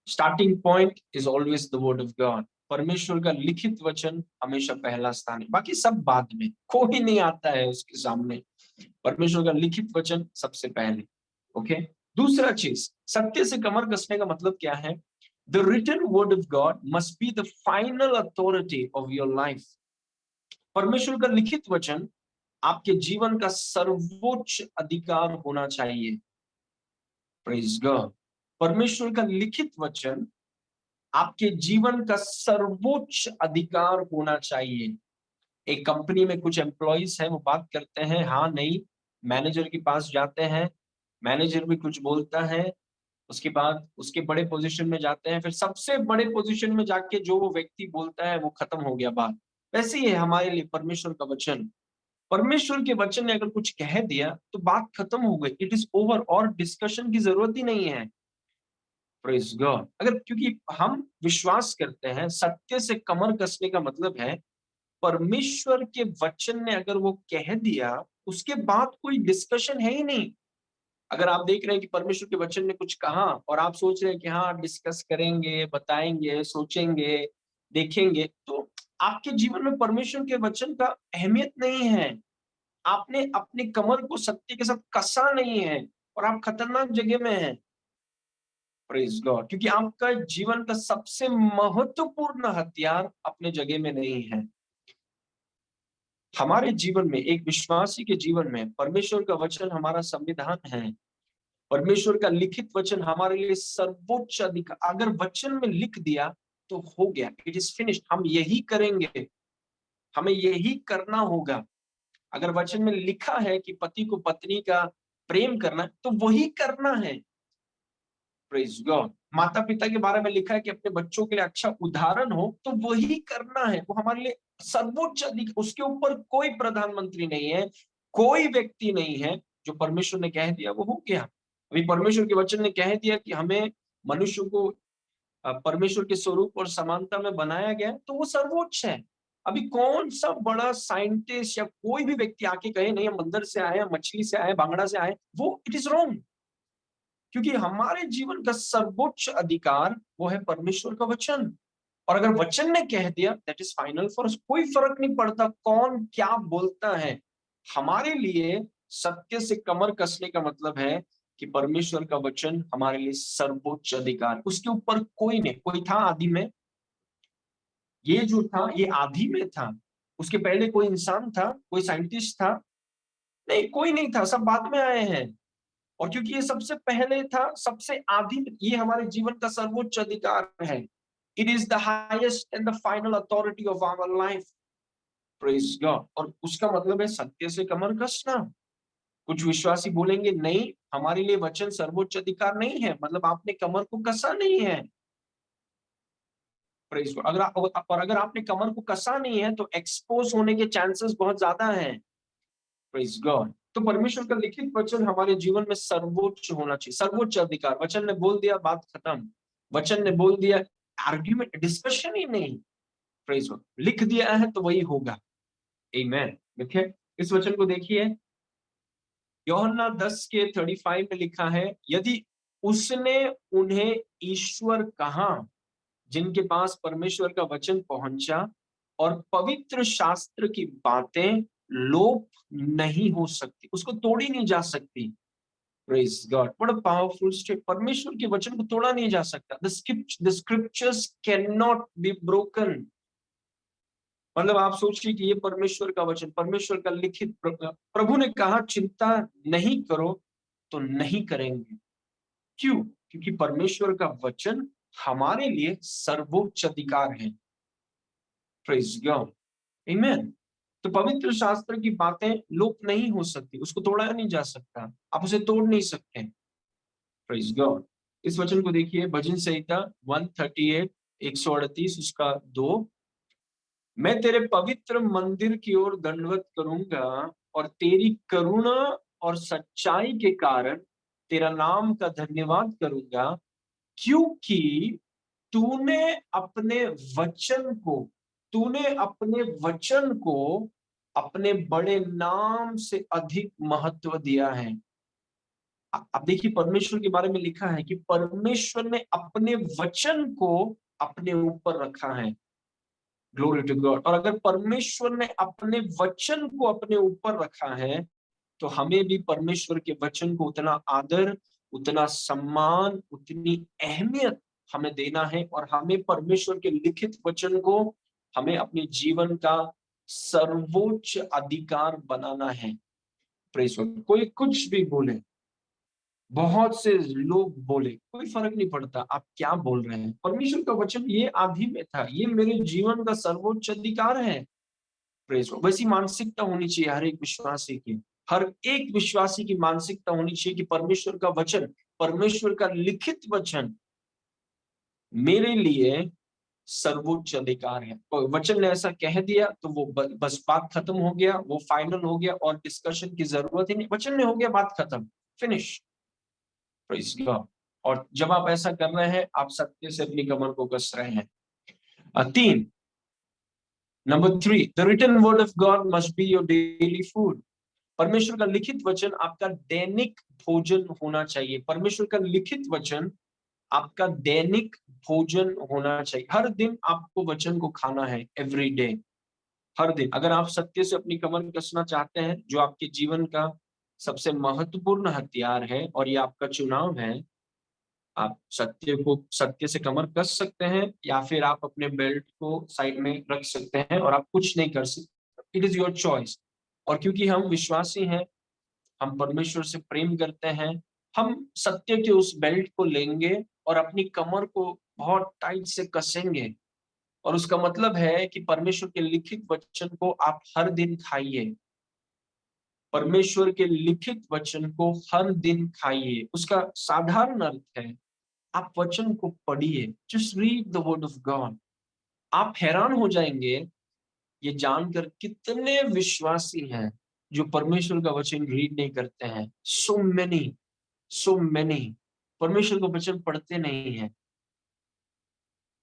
Starting point is always the word of God. परमेश्वर का लिखित वचन हमेशा पहला स्थान है, बाकी सब बाद में, कोई नहीं आता है उसके सामने। परमेश्वर का लिखित वचन सबसे पहले। ओके। दूसरा चीज, सत्य से कमर कसने का मतलब क्या है? The written word of God must be the final authority of your life. परमेश्वर का लिखित वचन आपके जीवन का सर्वोच्च अधिकार होना चाहिए। Praise God. परमेश्वर का लिखित वचन आपके जीवन का सर्वोच्च अधिकार होना चाहिए। एक कंपनी में कुछ एम्प्लॉइज हैं, वो बात करते हैं, हाँ नहीं, मैनेजर के पास जाते हैं, मैनेजर भी कुछ बोलता है, उसके बाद उसके बड़े पोजीशन में जाते हैं, फिर सबसे बड़े पोजीशन में जाके जो वो व्यक्ति बोलता है वो खत्म हो गया बात। वैसे ही है हमारे लिए परमेश्वर का वचन। परमेश्वर के वचन ने अगर कुछ कह दिया तो बात खत्म हो गई, इट इज ओवर, और डिस्कशन की जरूरत ही नहीं है। Praise God. अगर, क्योंकि हम विश्वास करते हैं, सत्य से कमर कसने का मतलब है परमेश्वर के वचन ने अगर वो कह दिया, उसके बाद कोई डिस्कशन है ही नहीं। अगर आप देख रहे हैं कि परमेश्वर के वचन ने कुछ कहा और आप सोच रहे हैं कि हाँ डिस्कस करेंगे, बताएंगे, सोचेंगे, देखेंगे, तो आपके जीवन में परमेश्वर के वचन का अहमियत नहीं है। आपने अपनी कमर को सत्य के साथ कसा नहीं है और आप खतरनाक जगह में हैं। Praise God. क्योंकि आपका जीवन का सबसे महत्वपूर्ण हथियार अपने जगह में नहीं है। हमारे जीवन में, एक विश्वासी के जीवन में, परमेश्वर का वचन हमारा संविधान है। परमेश्वर का लिखित वचन हमारे लिए सर्वोच्च अधिकार। अगर वचन में लिख दिया तो हो गया, इट इज फिनिश्ड। हम यही करेंगे, हमें यही करना होगा। अगर वचन में लिखा है कि पति को पत्नी का प्रेम करना, तो वही करना है। Praise God. माता पिता के बारे में लिखा है कि अपने बच्चों के लिए अच्छा उदाहरण हो, तो वही करना है। वो हमारे लिए सर्वोच्च अधिकार। उसके ऊपर कोई प्रधानमंत्री नहीं है, कोई व्यक्ति नहीं है। जो परमेश्वर ने कह दिया वो हो गया। अभी परमेश्वर के वचन ने कह दिया कि हमें मनुष्य को परमेश्वर के स्वरूप और समानता में बनाया गया, तो वो सर्वोच्च है। अभी कौन सा बड़ा साइंटिस्ट या कोई भी व्यक्ति आके कहे नहीं हम मंदिर से आए, मछली से आए, बांगड़ा से आए, वो इट इज रॉन्ग। क्योंकि हमारे जीवन का सर्वोच्च अधिकार वो है परमेश्वर का वचन। और अगर वचन ने कह दिया, that is final for us. कोई फर्क नहीं पड़ता कौन क्या बोलता है। हमारे लिए सत्य से कमर कसने का मतलब है कि परमेश्वर का वचन हमारे लिए सर्वोच्च अधिकार, उसके ऊपर कोई नहीं। कोई था आदि में, ये जो था ये आदि में था। उसके पहले कोई इंसान था, कोई साइंटिस्ट था? नहीं, कोई नहीं था, सब बाद में आए हैं। और क्योंकि ये सबसे पहले था, सबसे आदि, ये हमारे जीवन का सर्वोच्च अधिकार है। It is the highest and the final authority of our life. Praise God. और उसका मतलब है सत्य से कमर कसना। कुछ विश्वासी बोलेंगे नहीं, हमारे लिए वचन सर्वोच्च अधिकार नहीं है, मतलब आपने कमर को कसा नहीं है। Praise God. अगर आपने कमर को कसा नहीं है तो एक्सपोज होने के चांसेस बहुत ज्यादा हैं। Praise God. तो परमेश्वर का लिखित वचन हमारे जीवन में सर्वोच्च होना चाहिए, सर्वोच्च अधिकार। वचन ने बोल दिया, बात खत्म। वचन ने बोल दिया, आर्ग्यूमेंट, डिस्कशन ही नहीं। Praise God. लिख दिया है तो वही होगा। आमेन। देखिए इस वचन को देखिए, यूहन्ना 10:35 में लिखा है, यदि उसने उन्हें ईश्वर कहा, जिनके पास परमेश्वर का वचन पहुंचा और पवित्र शास्त्र की बातें लोप नहीं हो सकती, उसको तोड़ी नहीं जा सकती। Praise God. What a powerful state. परमेश्वर के वचन को तोड़ा नहीं जा सकता। The scriptures can not be broken. मतलब आप सोचिए कि ये परमेश्वर का वचन, परमेश्वर का लिखित, प्रभु ने कहा चिंता नहीं करो, तो नहीं करेंगे। क्यों? क्योंकि परमेश्वर का वचन हमारे लिए सर्वोच्च अधिकार है। प्रेज गॉड, आमीन। तो पवित्र शास्त्र की बातें लोप नहीं हो सकती, उसको तोड़ा नहीं जा सकता, आप उसे तोड़ नहीं सकते। Praise God. इस वचन को देखिए, भजन संहिता 138, 138 उसका 2। मैं तेरे पवित्र मंदिर की ओर दंडवत करूंगा और तेरी करुणा और सच्चाई के कारण तेरा नाम का धन्यवाद करूंगा, क्योंकि तूने अपने वचन को तूने अपने वचन को अपने बड़े नाम से अधिक महत्व दिया है। अब देखिए, परमेश्वर के बारे में लिखा है कि परमेश्वर ने अपने वचन को अपने ऊपर रखा है। Glory to God. और अगर परमेश्वर ने अपने वचन को अपने ऊपर रखा है, तो हमें भी परमेश्वर के वचन को उतना आदर, उतना सम्मान, उतनी अहमियत हमें देना है। और हमें परमेश्वर के लिखित वचन को हमें अपने जीवन का सर्वोच्च अधिकार बनाना है। प्रेस। कोई कुछ भी बोले, बहुत से लोग बोले, कोई फर्क नहीं पड़ता आप क्या बोल रहे हैं। परमेश्वर का वचन ये आदि में था, ये मेरे जीवन का सर्वोच्च अधिकार है। प्रेज। वैसी मानसिकता होनी चाहिए हर एक विश्वासी की। हर एक विश्वासी की मानसिकता होनी चाहिए कि परमेश्वर का वचन, परमेश्वर का लिखित वचन मेरे लिए सर्वोच्च अधिकार है। तो वचन ने ऐसा कह दिया तो वो बस बात खत्म हो गया, वो फाइनल हो गया और डिस्कशन की जरूरत ही नहीं। वचन ने हो गया, बात खत्म, फिनिश। Praise God. और जब आप ऐसा कर रहे हैं, आप सत्य से अपनी कमर को कस रहे हैं। 3, number 3, the written word of God must be your daily food. परमेश्वर का लिखित वचन आपका दैनिक भोजन होना चाहिए। परमेश्वर का लिखित वचन आपका दैनिक भोजन होना चाहिए। हर दिन आपको वचन को खाना है, एवरी डे, हर दिन। अगर आप सत्य से अपनी कमर कसना चाहते हैं, जो आपके जीवन का सबसे महत्वपूर्ण हथियार है और ये आपका चुनाव है, आप सत्य से कमर कस सकते हैं या फिर आप अपने बेल्ट को साइड में रख सकते हैं और आप कुछ नहीं कर सकते। It is your choice. और क्योंकि हम विश्वासी हैं, हम परमेश्वर से प्रेम करते हैं, हम सत्य के उस बेल्ट को लेंगे और अपनी कमर को बहुत टाइट से कसेंगे। और उसका मतलब है कि परमेश्वर के लिखित वचन को आप हर दिन खाइए। परमेश्वर के लिखित वचन को हर दिन खाइए। उसका साधारण अर्थ है, आप वचन को पढ़िए, just read the word of God. आप हैरान हो जाएंगे ये जानकर कितने विश्वासी हैं जो परमेश्वर का वचन रीड नहीं करते हैं। सो मेनी, सो मेनी परमेश्वर का वचन पढ़ते नहीं हैं।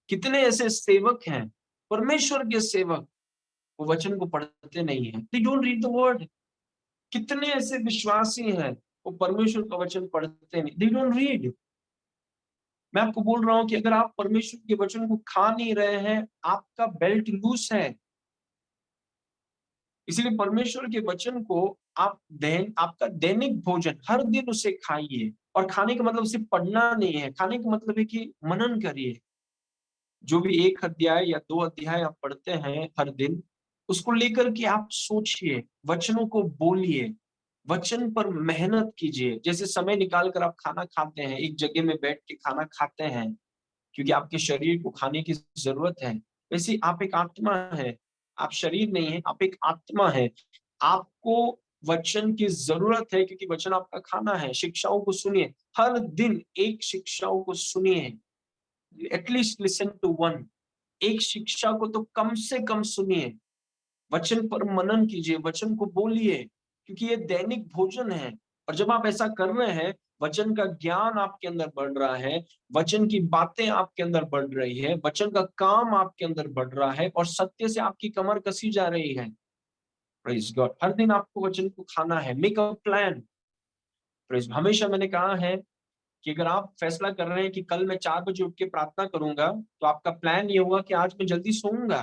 कितने ऐसे सेवक हैं, परमेश्वर के सेवक, वो वचन को पढ़ते नहीं हैं। They don't read the word. कितने ऐसे विश्वासी हैं, वो परमेश्वर का वचन पढ़ते नहीं, दे डोंट रीड। मैं आपको बोल रहा हूं कि अगर आप परमेश्वर के वचन को खा नहीं रहे हैं, आपका बेल्ट लूज है। इसलिए परमेश्वर के वचन को आपका दैनिक भोजन, हर दिन उसे खाइए। और खाने का मतलब सिर्फ पढ़ना नहीं है, खाने का मतलब है कि मनन करिए। जो भी 1 अध्याय या 2 अध्याय आप पढ़ते हैं हर दिन, उसको लेकर के आप सोचिए, वचनों को बोलिए, वचन पर मेहनत कीजिए। जैसे समय निकाल कर आप खाना खाते हैं, एक जगह में बैठ के खाना खाते हैं क्योंकि आपके शरीर को खाने की जरूरत है, वैसे आप एक आत्मा है। आप शरीर नहीं है, आप एक आत्मा है। आपको वचन की जरूरत है क्योंकि वचन आपका खाना है। शिक्षाओं को सुनिए, हर दिन एक शिक्षाओं को सुनिए। At least listen to one. एक शिक्षा को तो कम से कम सुनिए। वचन पर मनन कीजिए, वचन को बोलिए, क्योंकि ये दैनिक भोजन है। और जब आप ऐसा कर रहे हैं, वचन का ज्ञान आपके अंदर बढ़ रहा है, वचन की बातें आपके अंदर बढ़ रही है, वचन का काम आपके अंदर बढ़ रहा है और सत्य से आपकी कमर कसी जा रही है। Praise God. हर दिन आपको वचन को खाना है। Make a plan. प्रेज। हमेशा मैंने कहा है कि अगर आप फैसला कर रहे हैं कि कल मैं 4 बजे उठ के प्रार्थना करूंगा, तो आपका प्लान ये होगा कि आज मैं जल्दी सोऊंगा।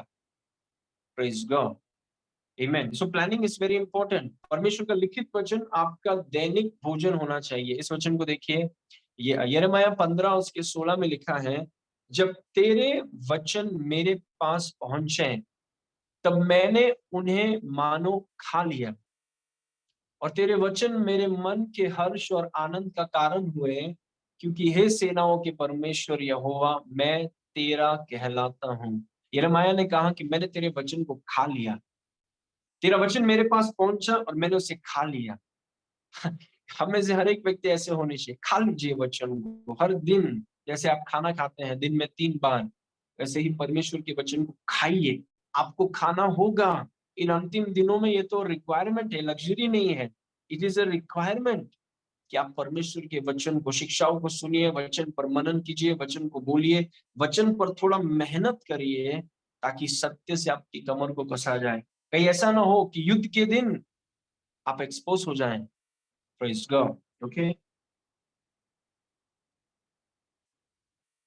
Praise god, amen. So planning is very important. परमेश्वर का लिखित वचन आपका दैनिक भोजन होना चाहिए। इस वचन को देखिए, ये यिर्मयाह 15 उसके 16 में लिखा है, जब तेरे वचन मेरे पास पहुंचे तब मैंने उन्हें मानो खा लिया, और तेरे वचन मेरे मन के हर्ष और आनंद का कारण हुए। क्योंकि हे सेनाओं के परमेश्वर यहोवा, मैं तेरा कहलाता हूँ। यिर्मयाह ने कहा कि मैंने तेरे वचन को खा लिया, तेरा वचन मेरे पास पहुंचा और मैंने उसे खा लिया। हम में से हर एक व्यक्ति ऐसे होने चाहिए, खा लीजिए वचन को हर दिन। जैसे आप खाना खाते हैं दिन में 3 बार, वैसे ही परमेश्वर के वचन को खाइए। आपको खाना होगा इन अंतिम दिनों में। ये तो रिक्वायरमेंट है, लग्जरी नहीं है। इट इज अ रिक्वायरमेंट कि आप परमेश्वर के वचन को, शिक्षाओं को सुनिए, वचन पर मनन कीजिए, वचन को बोलिए, वचन पर थोड़ा मेहनत करिए, ताकि सत्य से आपकी कमर को कसा जाए। कहीं ऐसा ना हो कि युद्ध के दिन आप एक्सपोज हो जाएं। Praise God. ओके,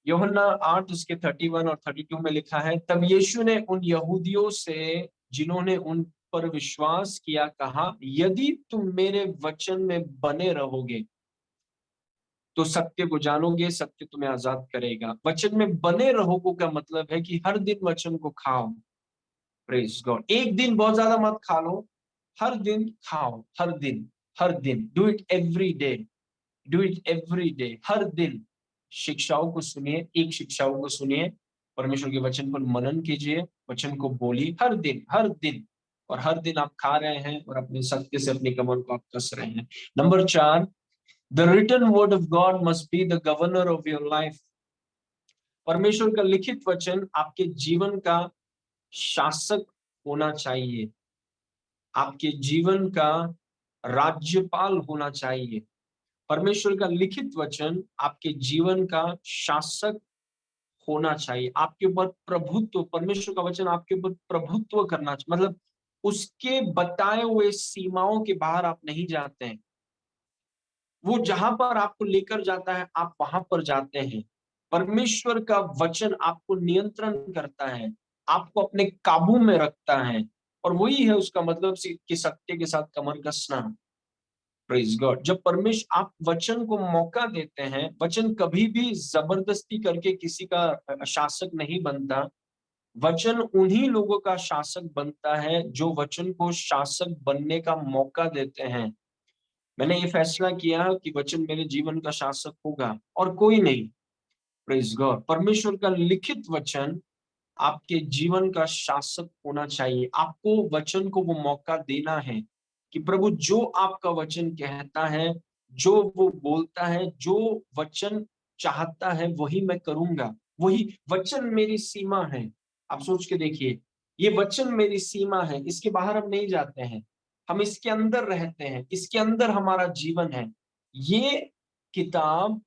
यूहन्ना 8 उसके 31 और 32 में लिखा है, तब यीशु ने उन यहूदियों से जिन्होंने उन पर विश्वास किया कहा, यदि तुम मेरे वचन में बने रहोगे तो सत्य को जानोगे, सत्य तुम्हें आजाद करेगा। वचन में बने रहोगे का मतलब है कि हर दिन वचन को खाओ। Praise God. एक दिन बहुत ज्यादा मत खा लो, हर दिन खाओ, हर दिन, हर दिन। Do it every day, do it every day, हर दिन। शिक्षाओं को सुनिए, एक शिक्षाओं को सुनिए, परमेश्वर के वचन पर मनन कीजिए, वचन को बोलिए हर दिन, हर दिन। और हर दिन आप खा रहे हैं और अपने सत्य से अपनी कमर को आप कस रहे हैं। Number 4, the written word of God must be the governor of your life. परमेश्वर का लिखित वचन आपके जीवन का शासक होना चाहिए, आपके जीवन का राज्यपाल होना चाहिए। परमेश्वर का लिखित वचन आपके जीवन का शासक होना चाहिए, आपके ऊपर प्रभुत्व, परमेश्वर का वचन आपके ऊपर प्रभुत्व करना चाहिए। मतलब उसके बताए हुए सीमाओं के बाहर आप नहीं जाते हैं। वो जहां पर आपको लेकर जाता है आप वहां पर जाते हैं। परमेश्वर का वचन आपको नियंत्रण करता है, आपको अपने काबू में रखता है। और वही है उसका मतलब कि सत्य के साथ कमर कसना। Praise God. जब परमेश्वर आप वचन को मौका देते हैं, वचन कभी भी जबरदस्ती करके किसी का शासक नहीं बनता। वचन उन्हीं लोगों का शासक बनता है जो वचन को शासक बनने का मौका देते हैं। मैंने ये फैसला किया कि वचन मेरे जीवन का शासक होगा और कोई नहीं। Praise God. परमेश्वर का लिखित वचन आपके जीवन का शासक होना चाहिए। आपको वचन को वो मौका देना है कि प्रभु जो आपका वचन कहता है, जो वो बोलता है, जो वचन चाहता है वही मैं करूंगा। वही वचन मेरी सीमा है। आप सोच के देखिए, ये वचन मेरी सीमा है, इसके बाहर हम नहीं जाते हैं। हम इसके अंदर रहते हैं, इसके अंदर हमारा जीवन है। ये किताब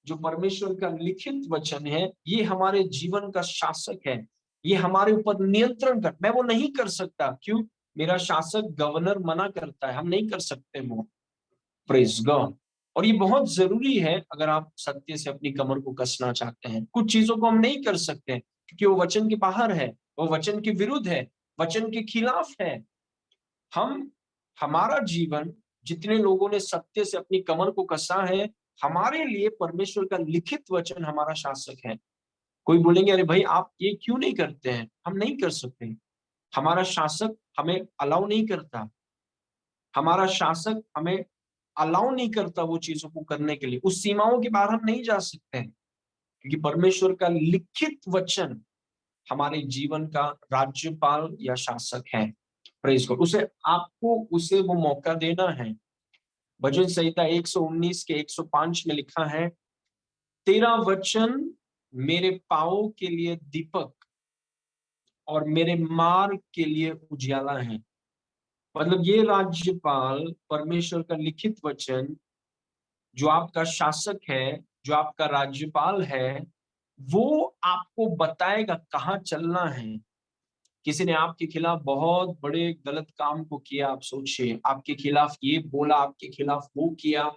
जो परमेश्वर का लिखित वचन है, ये हमारे जीवन का शासक है। ये हमारे ऊपर नियंत्रण कर, मैं वो नहीं कर सकता। क्यों? मेरा शासक गवर्नर मना करता है, हम नहीं कर सकते वो। Praise God. और ये बहुत जरूरी है अगर आप सत्य से अपनी कमर को कसना चाहते हैं। कुछ चीजों को हम नहीं कर सकते क्योंकि वो वचन के बाहर है, वो वचन के विरुद्ध है, वचन के खिलाफ है। हम, हमारा जीवन, जितने लोगों ने सत्य से अपनी कमर को कसा है, हमारे लिए परमेश्वर का लिखित वचन हमारा शासक है। कोई बोलेंगे अरे भाई आप ये क्यों नहीं करते हैं? हम नहीं कर सकते। हमारा शासक हमें अलाउ नहीं करता, हमारा शासक हमें अलाउ नहीं करता वो चीजों को करने के लिए। उस सीमाओं के बाहर हम नहीं जा सकते हैं क्योंकि परमेश्वर का लिखित वचन हमारे जीवन का राज्यपाल या शासक है। Praise God. उसे, आपको उसे वो मौका देना है। भजन संहिता 119 के 105 में लिखा है, तेरा वचन मेरे पाँव के लिए दीपक और मेरे मार्ग के लिए उजियाला है। मतलब ये राज्यपाल, परमेश्वर का लिखित वचन जो आपका शासक है, जो आपका राज्यपाल है, वो आपको बताएगा कहाँ चलना है। किसी ने आपके खिलाफ बहुत बड़े गलत काम को किया, आप सोचिए, आपके खिलाफ ये बोला, आपके खिलाफ वो किया।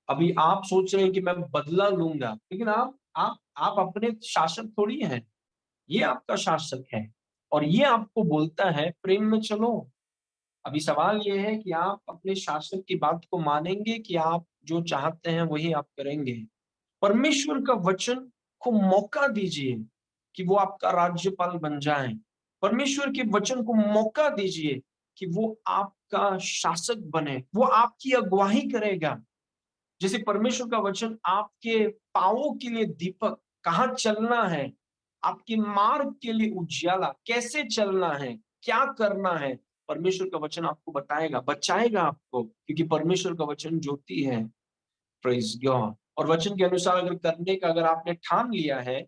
अभी आप सोच रहे हैं कि मैं बदला लूंगा, लेकिन आप अपने शासक थोड़ी हैं। ये आपका शासक है और ये आपको बोलता है प्रेम में चलो। अभी सवाल ये है कि आप अपने शासक की बात को मानेंगे कि आप जो चाहते हैं वही आप करेंगे। परमेश्वर का वचन को मौका दीजिए कि वो आपका राज्यपाल बन जाए। परमेश्वर के वचन को मौका दीजिए कि वो आपका शासक बने, वो आपकी अगुवाई करेगा। जैसे परमेश्वर का वचन आपके पांवों के लिए दीपक, कहाँ चलना है, आपके मार्ग के लिए उजियाला, कैसे चलना है, क्या करना है, परमेश्वर का वचन आपको बताएगा, बचाएगा आपको, क्योंकि परमेश्वर का वचन ज्योति है। Praise God. और वचन के अनुसार अगर करने का अगर आपने ठान लिया है,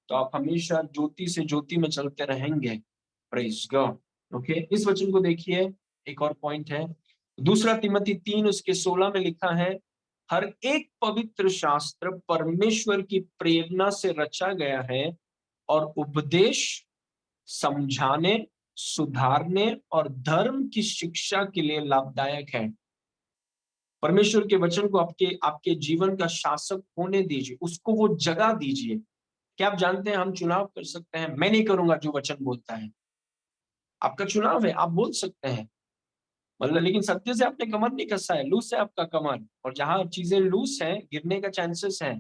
तो आप हमेशा ज्योति से ज्योति में चलते रहेंगे। Praise God. ओके, इस वचन को देखिए, एक और पॉइंट है, दूसरा तिमोथी 3:16 में लिखा है, हर एक पवित्र शास्त्र परमेश्वर की प्रेरणा से रचा गया है और उपदेश, समझाने, सुधारने और धर्म की शिक्षा के लिए लाभदायक है। परमेश्वर के वचन को आपके आपके जीवन का शासक होने दीजिए, उसको वो जगह दीजिए। क्या आप जानते हैं हम चुनाव कर सकते हैं, मैं नहीं करूंगा जो वचन बोलता है, आपका चुनाव है, आप बोल सकते हैं, मतलब लेकिन सत्य से आपने कमर नहीं कसा है, लूज है आपका कमर, और जहां चीजें लूज है गिरने का चांसेस है।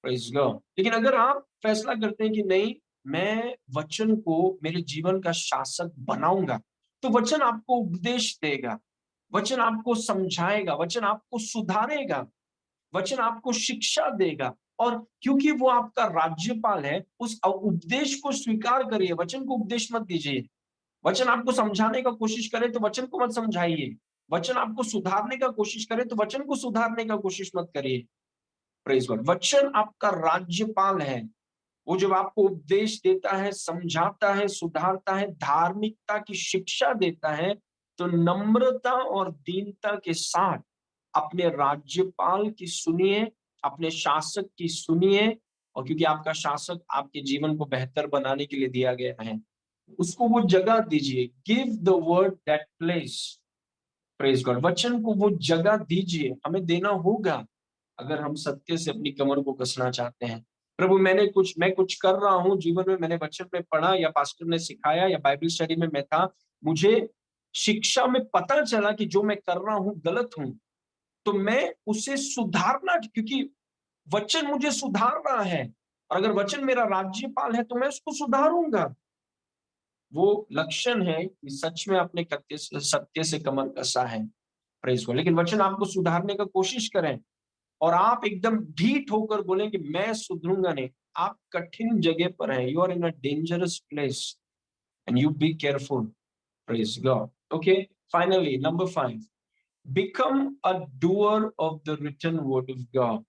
Praise God. लेकिन अगर आप फैसला करते हैं कि नहीं, मैं वचन को मेरे जीवन का शासक बनाऊंगा, तो वचन आपको उपदेश देगा, वचन आपको समझाएगा, वचन आपको सुधारेगा, वचन आपको शिक्षा देगा। और क्योंकि वो आपका राज्यपाल है, उस उपदेश को स्वीकार करिए, वचन को उपदेश मत दीजिए। वचन आपको समझाने का कोशिश करे तो वचन को मत समझाइए, वचन आपको सुधारने का कोशिश करे तो वचन को सुधारने का कोशिश मत करिए। Praise God. वचन आपका राज्यपाल है, वो जब आपको उपदेश देता है, समझाता है, सुधारता है, धार्मिकता की शिक्षा देता है, तो नम्रता और दीनता के साथ अपने राज्यपाल की सुनिए, अपने शासक की सुनिए। और क्योंकि आपका शासक आपके जीवन को बेहतर बनाने के लिए दिया गया है, उसको वो जगह दीजिए। Give the word that place. Praise God. वचन को वो जगह दीजिए, हमें देना होगा अगर हम सत्य से अपनी कमर को कसना चाहते हैं। प्रभु मैं कुछ कर रहा हूँ जीवन में, मैंने वचन में पढ़ा या पास्टर ने सिखाया या बाइबल स्टडी में मैं था, मुझे शिक्षा में पता चला कि जो मैं कर रहा हूँ गलत हूँ, तो मैं उसे सुधारना, क्योंकि वचन मुझे सुधार रहा है, और अगर वचन मेरा राज्यपाल है तो मैं उसको सुधारूंगा। वो लक्षण है कि सच में आपने सत्य से कमर कसा है। प्रेज को। लेकिन वचन आपको सुधारने का कोशिश करें और आप एकदम ढीठ होकर बोलें कि मैं सुधरूंगा नहीं, आप कठिन जगह पर हैं, you are in a dangerous place and you be careful. Praise God. Okay, finally number 5, become a doer of the written word of God.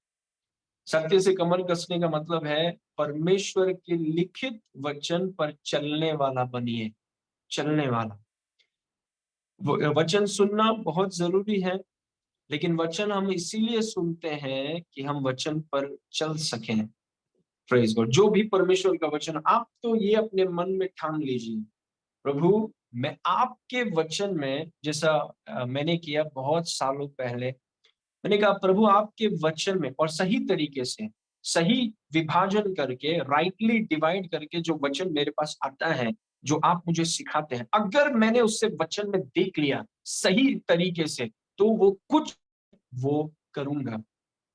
सत्य से कमर कसने का मतलब है परमेश्वर के लिखित वचन पर चलने वाला बनिए। चलने वाला। वचन सुनना बहुत जरूरी है, लेकिन वचन हम इसीलिए सुनते हैं कि हम वचन पर चल सकें। Praise God. जो भी परमेश्वर का वचन, आप तो ये अपने मन में ठान लीजिए, प्रभु मैं आपके वचन में, जैसा मैंने किया बहुत सालों पहले, मैंने कहा प्रभु आपके वचन में, और सही तरीके से सही विभाजन करके, राइटली डिवाइड करके जो वचन मेरे पास आता है, जो आप मुझे सिखाते हैं, अगर मैंने उससे वचन में देख लिया सही तरीके से, तो वो कुछ वो करूंगा।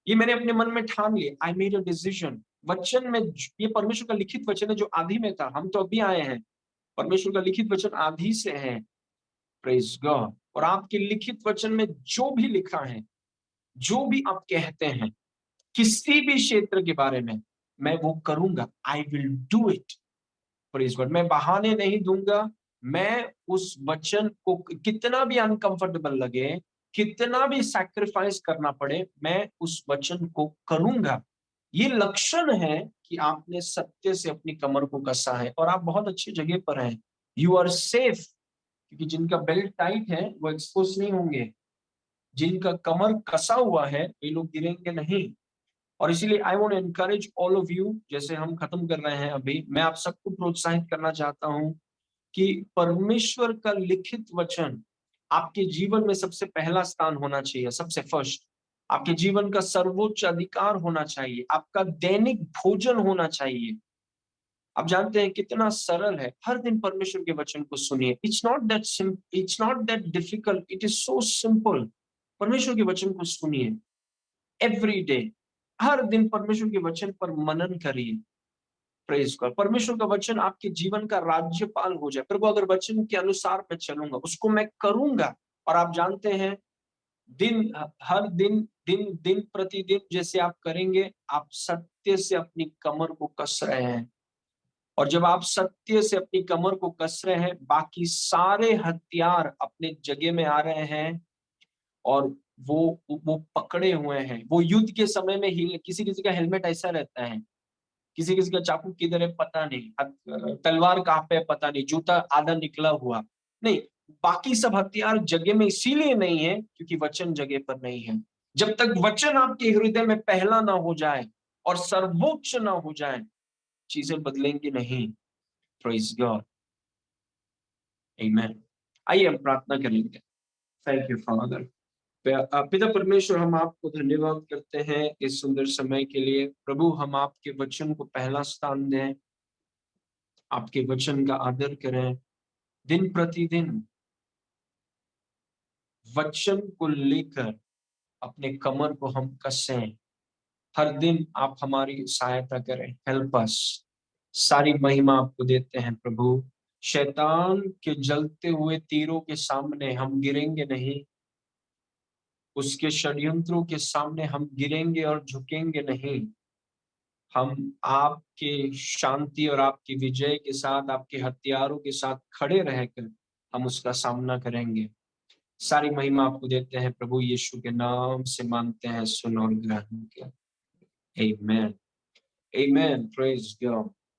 ये मैंने अपने मन में ठान लिया, आई मेड अ डिसीजन। वचन में, ये परमेश्वर का लिखित वचन है जो आदि में था, हम तो अभी आए हैं, परमेश्वर का लिखित वचन आदि से है। Praise God. और आपके लिखित वचन में जो भी लिखा है, जो भी आप कहते हैं किसी भी क्षेत्र के बारे में, मैं वो करूंगा, I will do it. Praise God. मैं बहाने नहीं दूंगा, मैं उस वचन को कितना भी अनकंफर्टेबल लगे, कितना भी सैक्रिफाइस करना पड़े, मैं उस वचन को करूंगा। ये लक्षण है कि आपने सत्य से अपनी कमर को कसा है और आप बहुत अच्छी जगह पर हैं। यू आर सेफ, क्योंकि जिनका बेल्ट टाइट है वो एक्सपोज नहीं होंगे, जिनका कमर कसा हुआ है वे लोग गिरेंगे नहीं। और इसीलिए I want encourage all of you, जैसे हम खत्म कर रहे हैं अभी, मैं आप सबको प्रोत्साहित करना चाहता हूं कि परमेश्वर का लिखित वचन आपके जीवन में सबसे पहला स्थान होना चाहिए, सबसे फर्स्ट, आपके जीवन का सर्वोच्च अधिकार होना चाहिए, आपका दैनिक भोजन होना चाहिए। आप जानते हैं कितना सरल है, हर दिन परमेश्वर के वचन को सुनिए। It's not that difficult, it is so simple. परमेश्वर के वचन को सुनिए एवरी डे, हर दिन परमेश्वर के वचन पर मनन करिए। Praise God. परमेश्वर का वचन आपके जीवन का राज्यपाल हो जाए। प्रभु अगर वचन के अनुसार मैं चलूंगा, उसको मैं करूंगा, और आप जानते हैं दिन हर दिन दिन दिन प्रतिदिन जैसे आप करेंगे, आप सत्य से अपनी कमर को कस रहे हैं, और जब आप सत्य से अपनी कमर को कस रहे हैं, बाकी सारे हथियार अपने जगह में आ रहे हैं, और वो पकड़े हुए हैं। वो युद्ध के समय में ही किसी किसी का हेलमेट ऐसा रहता है, किसी किसी का चाकू किधर है पता नहीं, तलवार कहाँ पे है पता नहीं, जूता आधा निकला हुआ नहीं, बाकी सब हथियार जगह में इसीलिए नहीं है क्योंकि वचन जगह पर नहीं है। जब तक वचन आपके हृदय में पहला ना हो जाए और सर्वोच्च ना हो जाए, चीजें बदलेंगी नहीं। प्रेज गॉड, आमेन। आइए हम प्रार्थना करेंगे। Thank you father. पिता परमेश्वर, हम आपको धन्यवाद करते हैं इस सुंदर समय के लिए। प्रभु, हम आपके वचन को पहला स्थान दें, आपके वचन का आदर करें, दिन प्रतिदिन वचन को लेकर अपने कमर को हम कसें। हर दिन आप हमारी सहायता करें, हेल्प अस। सारी महिमा आपको देते हैं प्रभु। शैतान के जलते हुए तीरों के सामने हम गिरेंगे नहीं, उसके षड्यंत्रों के सामने हम गिरेंगे और झुकेंगे नहीं। हम आपके शांति और आपकी विजय के साथ, आपके हथियारों के साथ खड़े रहकर हम उसका सामना करेंगे। सारी महिमा आपको देते हैं प्रभु, यीशु के नाम से मांगते हैं, सुनो और ग्रहण किया। आमेन, आमेन, प्रेज गॉड।